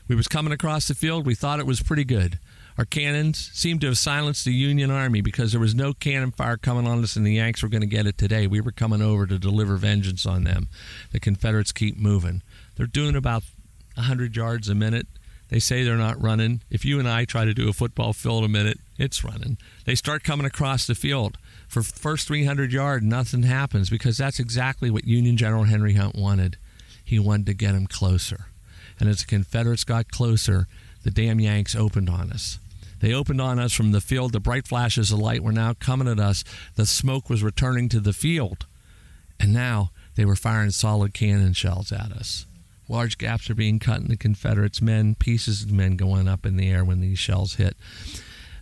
We was coming across the field. We thought it was pretty good. Our cannons seemed to have silenced the Union Army because there was no cannon fire coming on us, and the Yanks were going to get it today. We were coming over to deliver vengeance on them. The Confederates keep moving. They're doing about 100 yards a minute. They say they're not running. If you and I try to do a football field a minute, it's running. They start coming across the field. For the first 300 yards, nothing happens because that's exactly what Union General Henry Hunt wanted. He wanted to get them closer. And as the Confederates got closer, the damn Yanks opened on us. They opened on us from the field. The bright flashes of light were now coming at us. The smoke was returning to the field. And now they were firing solid cannon shells at us. Large gaps are being cut in the Confederates. Pieces of men going up in the air when these shells hit.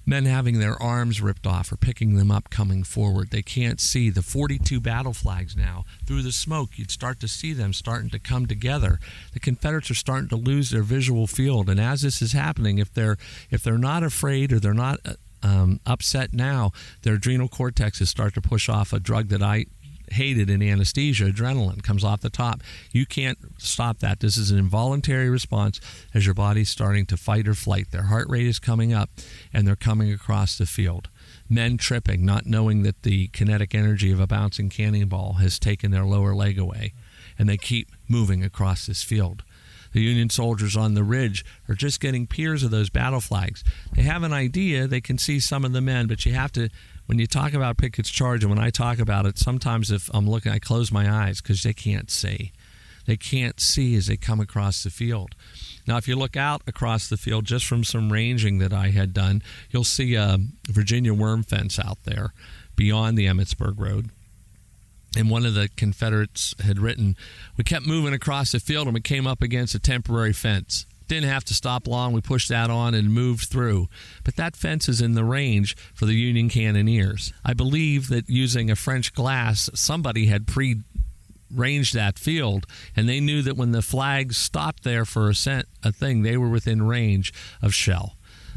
Men having their arms ripped off or picking them up coming forward. They can't see the 42 battle flags now. Through the smoke, you'd start to see them starting to come together. The Confederates are starting to lose their visual field. And as this is happening, if they're not afraid or they're not upset now, their adrenal cortexes start to push off a drug that I hated in anesthesia. Adrenaline comes off the top. You can't stop that. This is an involuntary response as your body's starting to fight or flight. Their heart rate is coming up and they're coming across the field. Men tripping, not knowing that the kinetic energy of a bouncing cannonball has taken their lower leg away, and they keep moving across this field. The Union soldiers on the ridge are just getting peers of those battle flags. They have an idea. They can see some of the men, but you have to, when you talk about Pickett's charge, and when I talk about it, sometimes if I'm looking, I close my eyes because they can't see. They can't see as they come across the field. Now, if you look out across the field, just from some ranging that I had done, you'll see a Virginia worm fence out there beyond the Emmitsburg Road. And one of the Confederates had written, we kept moving across the field and we came up against a temporary fence. Didn't have to stop long. We pushed that on and moved through. But that fence is in the range for the Union cannoneers. I believe that using a French glass, somebody had pre-ranged that field, and they knew that when the flags stopped there for a thing, they were within range of shell.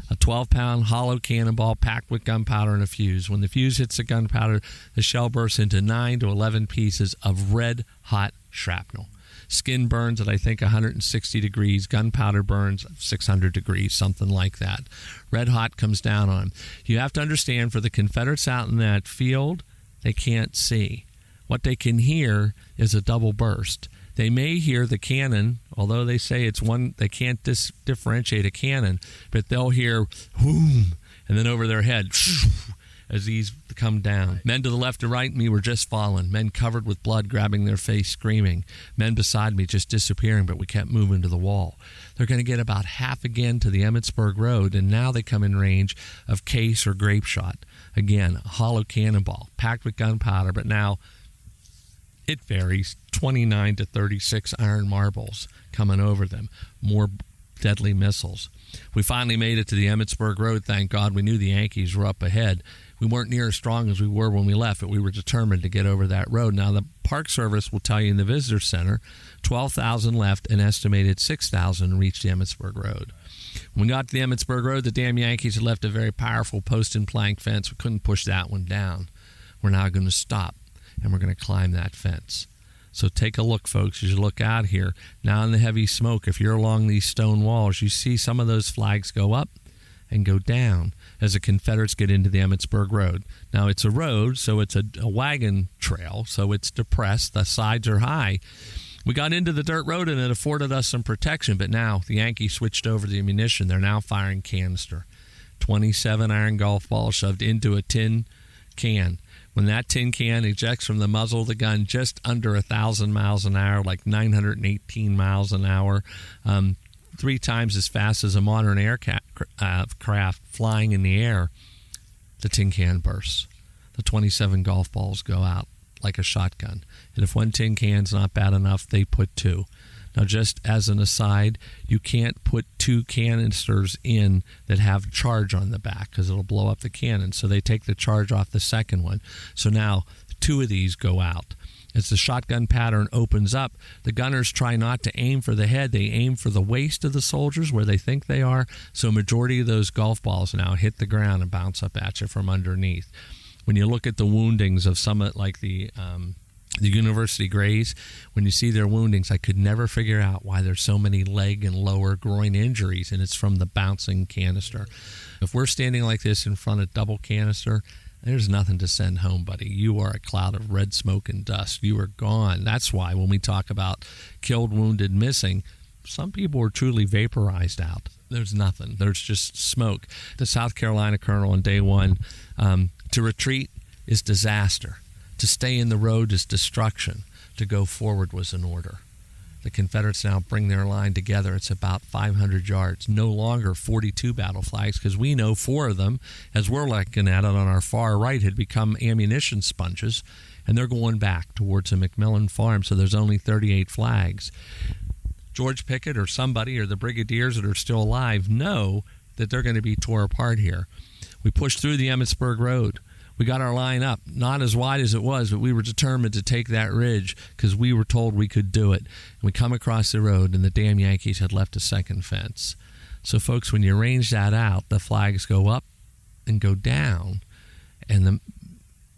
A 12-pound hollow cannonball packed with gunpowder and a fuse. When the fuse hits the gunpowder, the shell bursts into 9 to 11 pieces of red-hot shrapnel. Skin burns at, I think, 160 degrees. Gunpowder burns 600 degrees, something like that. Red hot comes down on them. You have to understand, for the Confederates out in that field, they can't see. What they can hear is a double burst. They may hear the cannon, although they say it's one, they can't differentiate a cannon, but they'll hear whoom, and then over their head, as these come down. Men to the left and right of me were just falling. Men covered with blood, grabbing their face, screaming. Men beside me just disappearing, but we kept moving to the wall. They're going to get about half again to the Emmitsburg Road, and now they come in range of case or grape shot. Again, a hollow cannonball, packed with gunpowder, but now it varies, 29 to 36 iron marbles coming over them. More deadly missiles. We finally made it to the Emmitsburg Road, thank God. We knew the Yankees were up ahead. We weren't near as strong as we were when we left, but we were determined to get over that road. Now, the Park Service will tell you in the Visitor Center, 12,000 left, an estimated 6,000 reached the Emmitsburg Road. When we got to the Emmitsburg Road, the damn Yankees had left a very powerful post and plank fence. We couldn't push that one down. We're now going to stop, and we're going to climb that fence. So take a look, folks, as you look out here. Now in the heavy smoke, if you're along these stone walls, you see some of those flags go up and go down as the Confederates get into the Emmitsburg Road. Now, it's a road, so it's a wagon trail, so it's depressed. The sides are high. We got into the dirt road, and it afforded us some protection, but now the Yankees switched over to the ammunition. They're now firing canister. 27 iron golf balls shoved into a tin can. When that tin can ejects from the muzzle of the gun just under 1,000 miles an hour, like 918 miles an hour, 3 times as fast as a modern aircraft flying in the air, the tin can bursts. The 27 golf balls go out like a shotgun. And if one tin can's not bad enough, they put 2. Now, just as an aside, you can't put 2 canisters in that have charge on the back because it'll blow up the cannon. So they take the charge off the second one. So now 2 of these go out. As the shotgun pattern opens up, the gunners try not to aim for the head. They aim for the waist of the soldiers where they think they are. So a majority of those golf balls now hit the ground and bounce up at you from underneath. When you look at the woundings of some like the University Grays, when you see their woundings, I could never figure out why there's so many leg and lower groin injuries, and it's from the bouncing canister. If we're standing like this in front of double canister, there's nothing to send home, buddy. You are a cloud of red smoke and dust. You are gone. That's why when we talk about killed, wounded, missing, some people are truly vaporized out. There's nothing. There's just smoke. The South Carolina colonel on day 1, to retreat is disaster. To stay in the road is destruction. To go forward was an order. The Confederates now bring their line together. It's about 500 yards. No longer 42 battle flags, because we know 4 of them, as we're looking at it on our far right, had become ammunition sponges, and they're going back towards the McMillan farm, so there's only 38 flags. George Pickett or somebody or the brigadiers that are still alive know that they're going to be tore apart here. We pushed through the Emmitsburg Road. We got our line up, not as wide as it was, but we were determined to take that ridge because we were told we could do it. And we come across the road, and the damn Yankees had left a second fence. So, folks, when you range that out, the flags go up and go down, and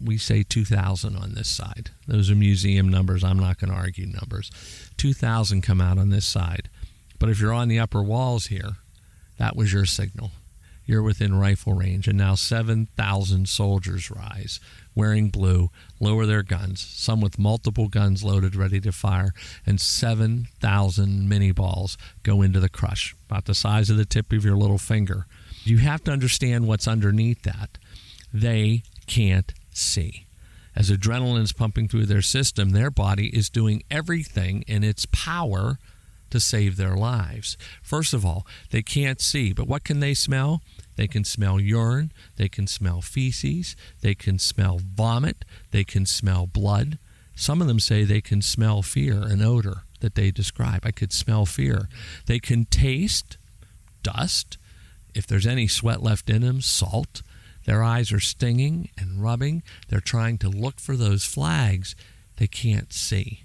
we say 2,000 on this side. Those are museum numbers. I'm not going to argue numbers. 2,000 come out on this side. But if you're on the upper walls here, that was your signal. You're within rifle range, and now 7,000 soldiers rise, wearing blue, lower their guns, some with multiple guns loaded, ready to fire, and 7,000 mini balls go into the crush, about the size of the tip of your little finger. You have to understand what's underneath that. They can't see. As adrenaline is pumping through their system, their body is doing everything in its power to save their lives. First of all, they can't see, but what can they smell? They can smell urine, they can smell feces, they can smell vomit, they can smell blood. Some of them say they can smell fear, an odor that they describe. I could smell fear. They can taste dust. If there's any sweat left in them, salt. Their eyes are stinging and rubbing. They're trying to look for those flags. They can't see.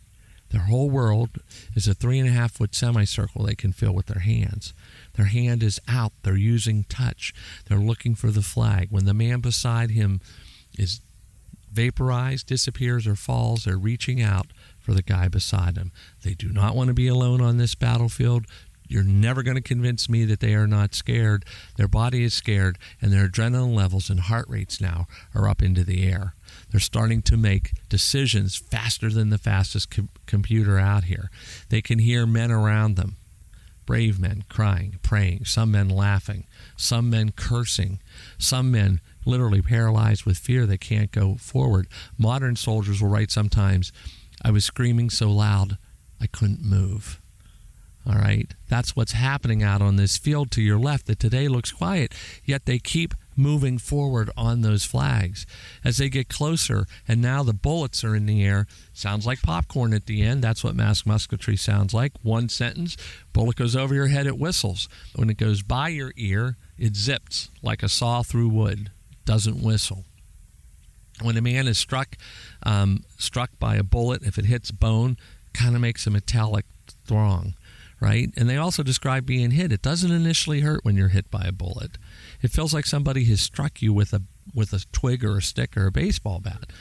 Their whole world is a 3.5-foot semicircle they can fill with their hands. Their hand is out. They're using touch. They're looking for the flag. When the man beside him is vaporized, disappears, or falls, they're reaching out for the guy beside him. They do not want to be alone on this battlefield. You're never going to convince me that they are not scared. Their body is scared, and their adrenaline levels and heart rates now are up into the air. They're starting to make decisions faster than the fastest computer out here. They can hear men around them, brave men crying, praying, some men laughing, some men cursing, some men literally paralyzed with fear they can't go forward. Modern soldiers will write sometimes, "I was screaming so loud I couldn't move." All right, that's what's happening out on this field to your left that today looks quiet, yet they keep moving forward on those flags. As they get closer, and now the bullets are in the air, sounds like popcorn at the end. That's what mass musketry sounds like. One sentence, bullet goes over your head, it whistles. When it goes by your ear, it zips like a saw through wood, doesn't whistle. When a man is struck by a bullet, if it hits bone, kind of makes a metallic throng. Right? And they also describe being hit. It doesn't initially hurt when you're hit by a bullet. It feels like somebody has struck you with a twig or a stick or a baseball bat.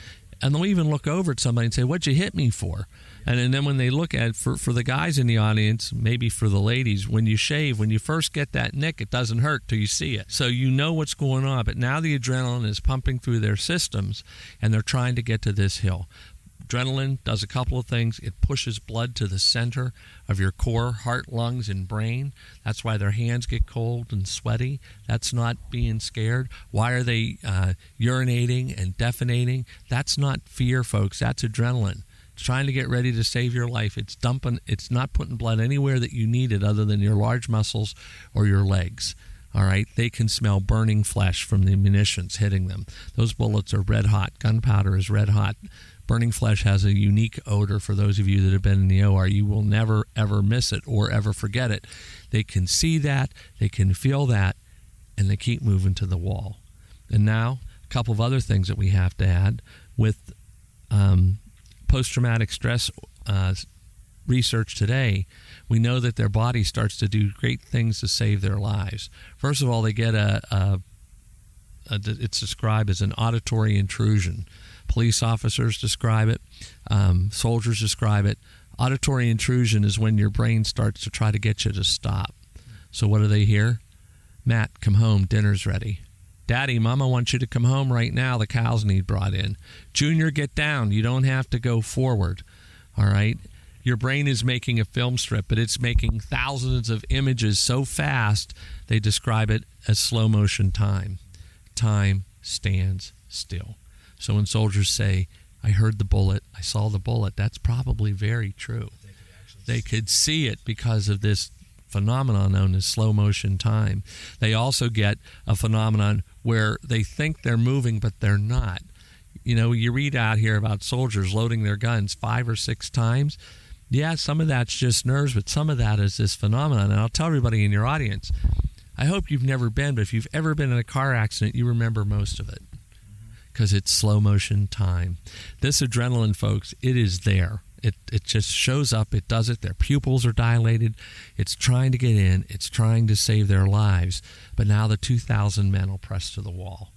And they'll even look over at somebody and say, "What'd you hit me for?" And then when they look at it, for the guys in the audience, maybe for the ladies, when you shave, when you first get that nick, it doesn't hurt till you see it. So you know what's going on. But now the adrenaline is pumping through their systems, and they're trying to get to this hill. Adrenaline does a couple of things. It pushes blood to the center of your core, heart, lungs, and brain. That's why their hands get cold and sweaty. That's not being scared. Why are they urinating and defecating? That's not fear, folks. That's adrenaline. trying to get ready to save your life. It's not putting blood anywhere that you need it other than your large muscles or your legs. All right, they can smell burning flesh from the munitions hitting them. Those bullets are red hot. Gunpowder is red hot. Burning flesh has a unique odor. For those of you that have been in the OR, you will never, ever miss it or ever forget it. They can see that, they can feel that, and they keep moving to the wall. And now, a couple of other things that we have to add with post-traumatic stress research today. We know that their body starts to do great things to save their lives. First of all, they get it's described as an auditory intrusion. Police officers describe it. Soldiers describe it. Auditory intrusion is when your brain starts to try to get you to stop. So what do they hear? Matt, come home. Dinner's ready. Daddy, Mama wants you to come home right now. The cows need brought in. Junior, get down. You don't have to go forward. All right? Your brain is making a film strip, but it's making thousands of images so fast, they describe it as slow motion time. Time stands still. So when soldiers say, I heard the bullet, I saw the bullet, that's probably very true. They could see it because of this phenomenon known as slow motion time. They also get a phenomenon where they think they're moving, but they're not. You know, you read out here about soldiers loading their guns 5 or 6 times. Yeah, some of that's just nerves, but some of that is this phenomenon. And I'll tell everybody in your audience, I hope you've never been, but if you've ever been in a car accident, you remember most of it because it's slow motion time. This adrenaline, folks, it is there. It just shows up. It does it. Their pupils are dilated. It's trying to get in. It's trying to save their lives. But now the 2,000 men will press to the wall.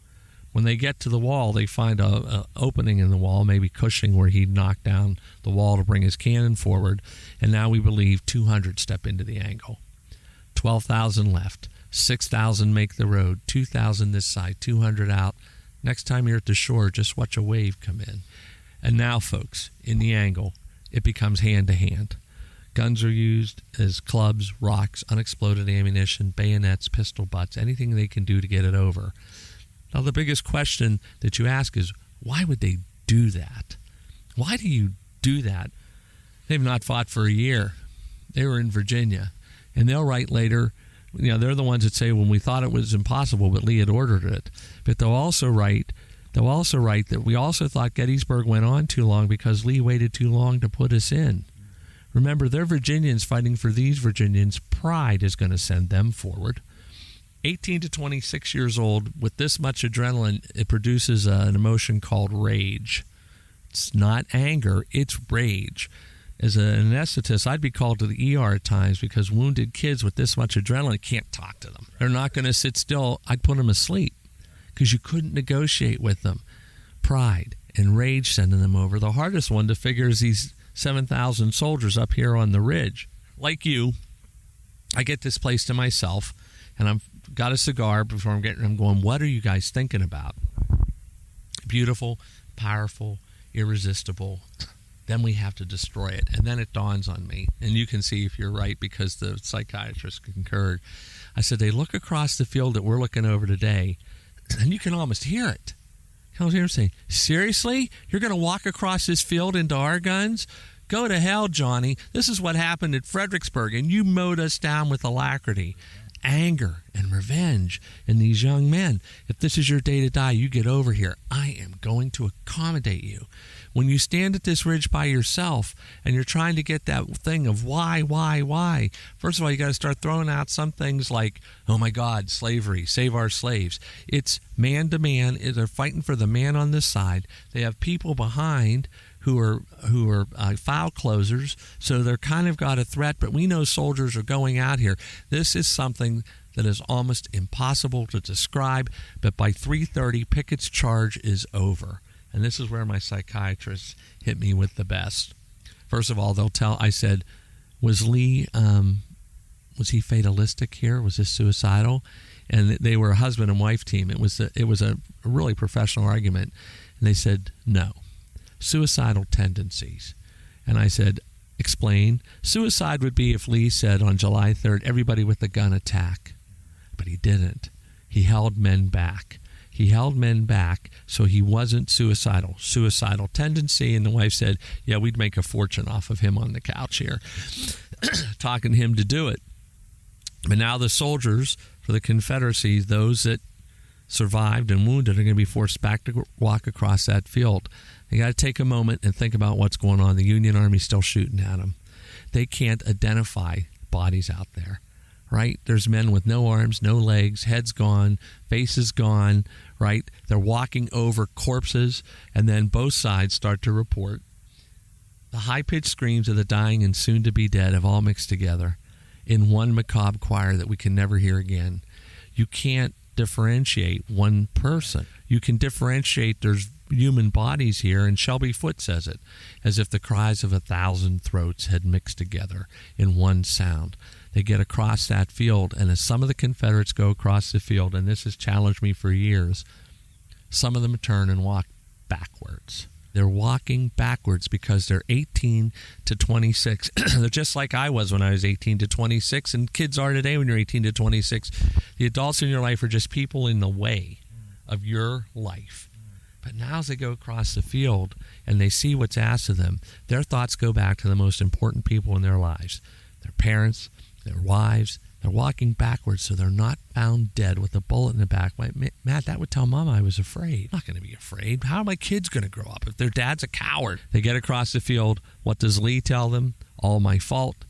When they get to the wall, they find a opening in the wall, maybe Cushing, where he knocked down the wall to bring his cannon forward. And now we believe 200 step into the angle. 12,000 left. 6,000 make the road. 2,000 this side. 200 out. Next time you're at the shore, just watch a wave come in. And now, folks, in the angle, it becomes hand-to-hand. Guns are used as clubs, rocks, unexploded ammunition, bayonets, pistol butts, anything they can do to get it over. Now, the biggest question that you ask is, why would they do that? Why do you do that? They've not fought for a year. They were in Virginia. And they'll write later, you know, they're the ones that say, when we thought it was impossible, but Lee had ordered it. But they'll also write that we also thought Gettysburg went on too long because Lee waited too long to put us in. Remember, they're Virginians fighting for these Virginians. Pride is going to send them forward. 18 to 26 years old, with this much adrenaline, it produces an emotion called rage. It's not anger, it's rage. As an anesthetist, I'd be called to the ER at times because wounded kids with this much adrenaline can't talk to them. They're not going to sit still. I'd put them asleep because you couldn't negotiate with them. Pride and rage sending them over. The hardest one to figure is these 7,000 soldiers up here on the ridge. Like you, I get this place to myself, and I've got a cigar before I'm going, what are you guys thinking about? Beautiful, powerful, irresistible. Then we have to destroy it. And then it dawns on me, and you can see if you're right because the psychiatrist concurred. I said, they look across the field that we're looking over today, and you can almost hear it. You can almost hear him saying, seriously? You're going to walk across this field into our guns? Go to hell, Johnny. This is what happened at Fredericksburg, and you mowed us down with alacrity. Anger and revenge in these young men. If this is your day to die, you get over here. I am going to accommodate you. When you stand at this ridge by yourself and you're trying to get that thing of why, first of all, you got to start throwing out some things like, oh my God, slavery, save our slaves. It's man to man. They're fighting for the man on this side. They have people behind who are file closers, so they're kind of got a threat, but we know soldiers are going out here. This is something that is almost impossible to describe, but by 3:30, Pickett's charge is over. And this is where my psychiatrist hit me with the best. First of all, I said, was Lee, was he fatalistic here? Was this suicidal? And they were a husband and wife team. It was a really professional argument. And they said, no. Suicidal tendencies. And I said, explain. Suicide would be if Lee said on July 3rd, everybody with a gun attack. But he didn't. He held men back. He held men back so he wasn't suicidal tendency. And the wife said, yeah, we'd make a fortune off of him on the couch here, talking to him to do it. But now the soldiers for the Confederacy, those that survived and wounded, are going to be forced back to walk across that field. They got to take a moment and think about what's going on. The Union Army's still shooting at them. They can't identify bodies out there, right? There's men with no arms, no legs, heads gone, faces gone, right? They're walking over corpses, and then both sides start to report. The high-pitched screams of the dying and soon-to-be dead have all mixed together in one macabre choir that we can never hear again. You can't differentiate one person. You can differentiate there's human bodies here, and Shelby Foote says it, as if the cries of 1,000 throats had mixed together in one sound. They get across that field, and as some of the Confederates go across the field, and this has challenged me for years, some of them turn and walk backwards. They're walking backwards because they're 18 to 26. They're just like I was when I was 18 to 26, and kids are today when you're 18 to 26. The adults in your life are just people in the way of your life. But now as they go across the field and they see what's asked of them, their thoughts go back to the most important people in their lives, their parents, their wives. They're walking backwards so they're not found dead with a bullet in the back. Matt, that would tell Mama I was afraid. I'm not going to be afraid. How are my kids going to grow up if their dad's a coward? They get across the field. What does Lee tell them? All my fault.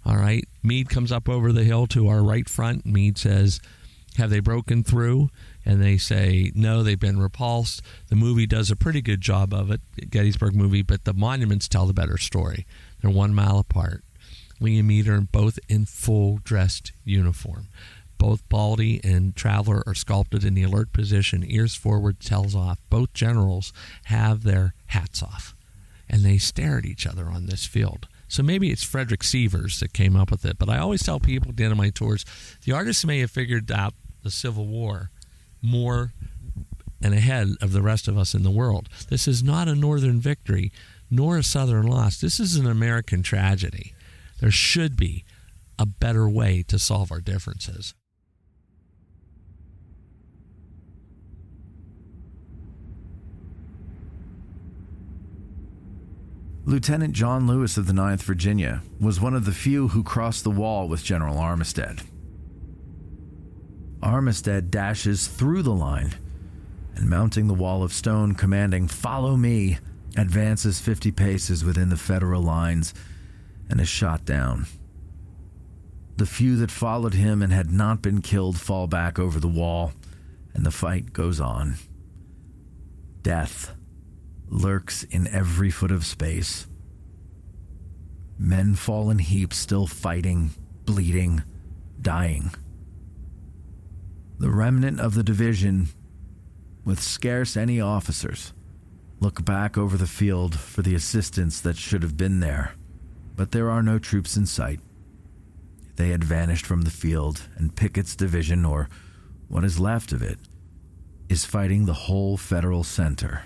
All right. Meade comes up over the hill to our right front. Meade says, have they broken through? And they say, no, they've been repulsed. The movie does a pretty good job of it, Gettysburg movie, but the monuments tell the better story. They're 1 mile apart. Lee and Meade are both in full dressed uniform. Both Baldy and Traveler are sculpted in the alert position, ears forward, tails off. Both generals have their hats off, and they stare at each other on this field. So maybe it's Frederick Sievers that came up with it, but I always tell people at the end of my tours, the artists may have figured out the Civil War more and ahead of the rest of us in the world. This is not a Northern victory, nor a Southern loss. This is an American tragedy. There should be a better way to solve our differences. Lieutenant John Lewis of the 9th Virginia was one of the few who crossed the wall with General Armistead. Armistead dashes through the line and, mounting the wall of stone commanding, "Follow me," advances 50 paces within the Federal lines and is shot down. The few that followed him and had not been killed fall back over the wall, and the fight goes on. Death lurks in every foot of space. Men fall in heaps, still fighting, bleeding, dying. The remnant of the division, with scarce any officers, look back over the field for the assistance that should have been there, but there are no troops in sight. They had vanished from the field, and Pickett's division, or what is left of it, is fighting the whole Federal center,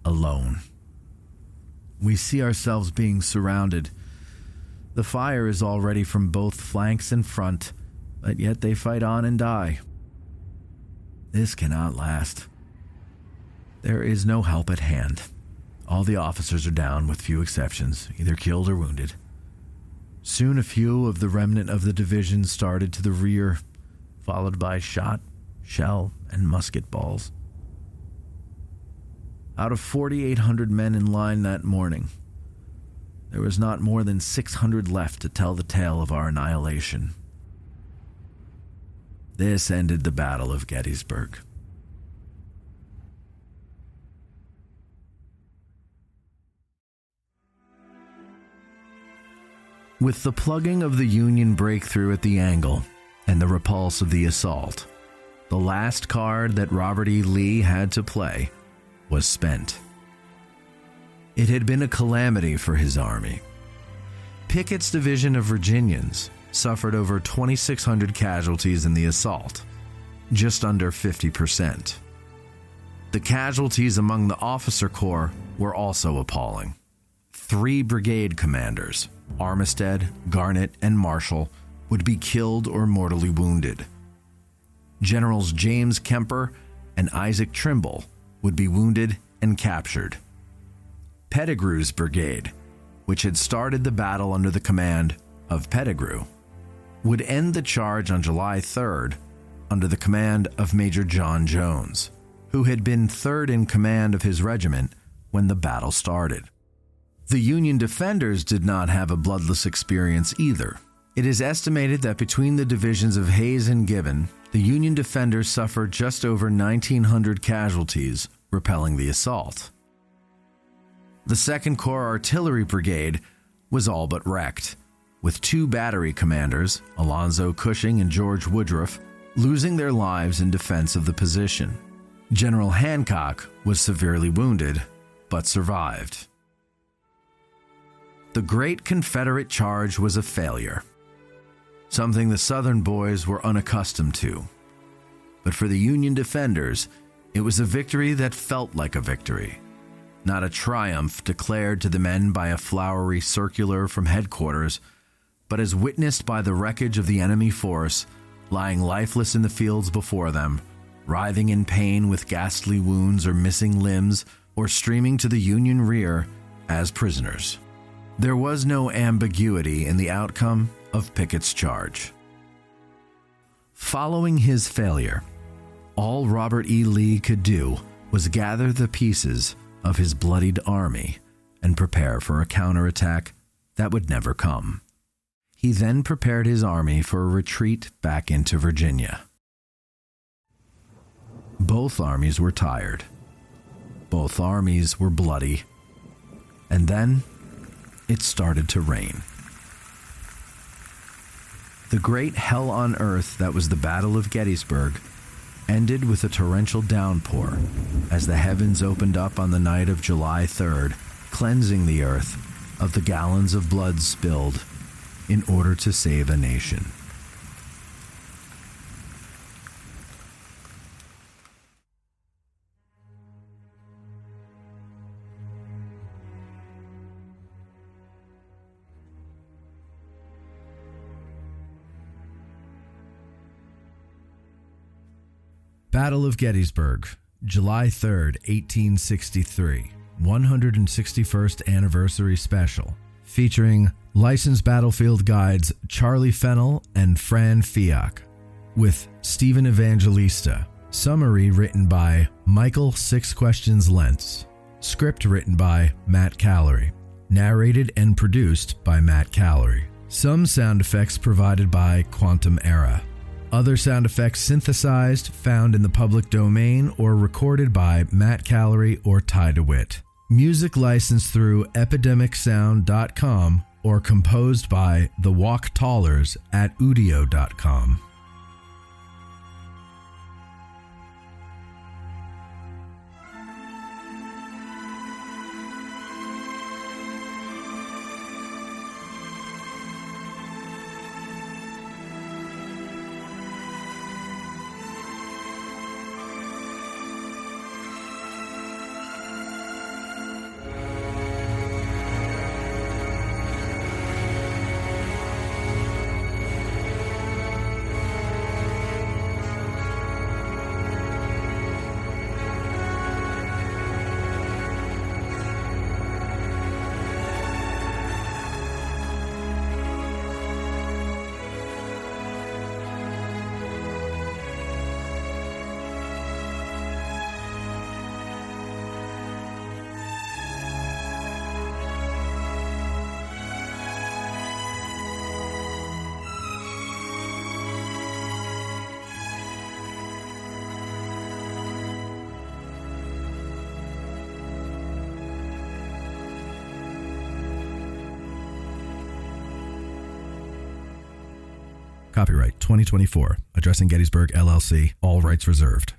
alone. We see ourselves being surrounded. The fire is already from both flanks and front, but yet they fight on and die. This cannot last. There is no help at hand. All the officers are down, with few exceptions, either killed or wounded. Soon a few of the remnant of the division started to the rear, followed by shot, shell, and musket balls. Out of 4,800 men in line that morning, there was not more than 600 left to tell the tale of our annihilation. This ended the Battle of Gettysburg. With the plugging of the Union breakthrough at the angle and the repulse of the assault, the last card that Robert E. Lee had to play was spent. It had been a calamity for his army. Pickett's division of Virginians suffered over 2,600 casualties in the assault, just under 50%. The casualties among the officer corps were also appalling. 3 brigade commanders, Armistead, Garnett, and Marshall, would be killed or mortally wounded. Generals James Kemper and Isaac Trimble would be wounded and captured. Pettigrew's brigade, which had started the battle under the command of Pettigrew, would end the charge on July 3rd under the command of Major John Jones, who had been third in command of his regiment when the battle started. The Union defenders did not have a bloodless experience either. It is estimated that between the divisions of Hayes and Gibbon, the Union defenders suffered just over 1,900 casualties repelling the assault. The 2nd Corps Artillery Brigade was all but wrecked, with 2 battery commanders, Alonzo Cushing and George Woodruff, losing their lives in defense of the position. General Hancock was severely wounded, but survived. The Great Confederate Charge was a failure, something the Southern boys were unaccustomed to. But for the Union defenders, it was a victory that felt like a victory, not a triumph declared to the men by a flowery circular from headquarters, but as witnessed by the wreckage of the enemy force lying lifeless in the fields before them, writhing in pain with ghastly wounds or missing limbs, or streaming to the Union rear as prisoners. There was no ambiguity in the outcome of Pickett's charge. Following his failure, all Robert E. Lee could do was gather the pieces of his bloodied army and prepare for a counterattack that would never come. He then prepared his army for a retreat back into Virginia. Both armies were tired. Both armies were bloody. And then it started to rain. The great hell on earth that was the Battle of Gettysburg ended with a torrential downpour as the heavens opened up on the night of July 3rd, cleansing the earth of the gallons of blood spilled in order to save a nation. Battle of Gettysburg, July 3rd, 1863, 161st Anniversary Special, featuring licensed battlefield guides Charlie Fennell and Fran Fiac, with Stephen Evangelista, summary written by Michael 6 Questions Lentz, script written by Matt Callery, narrated and produced by Matt Callery. Some sound effects provided by Quantum Era. Other sound effects synthesized, found in the public domain, or recorded by Matt Callery or Ty DeWitt. Music licensed through epidemicsound.com or composed by the Walk Tallers at udio.com. Copyright 2024. Addressing Gettysburg, LLC. All rights reserved.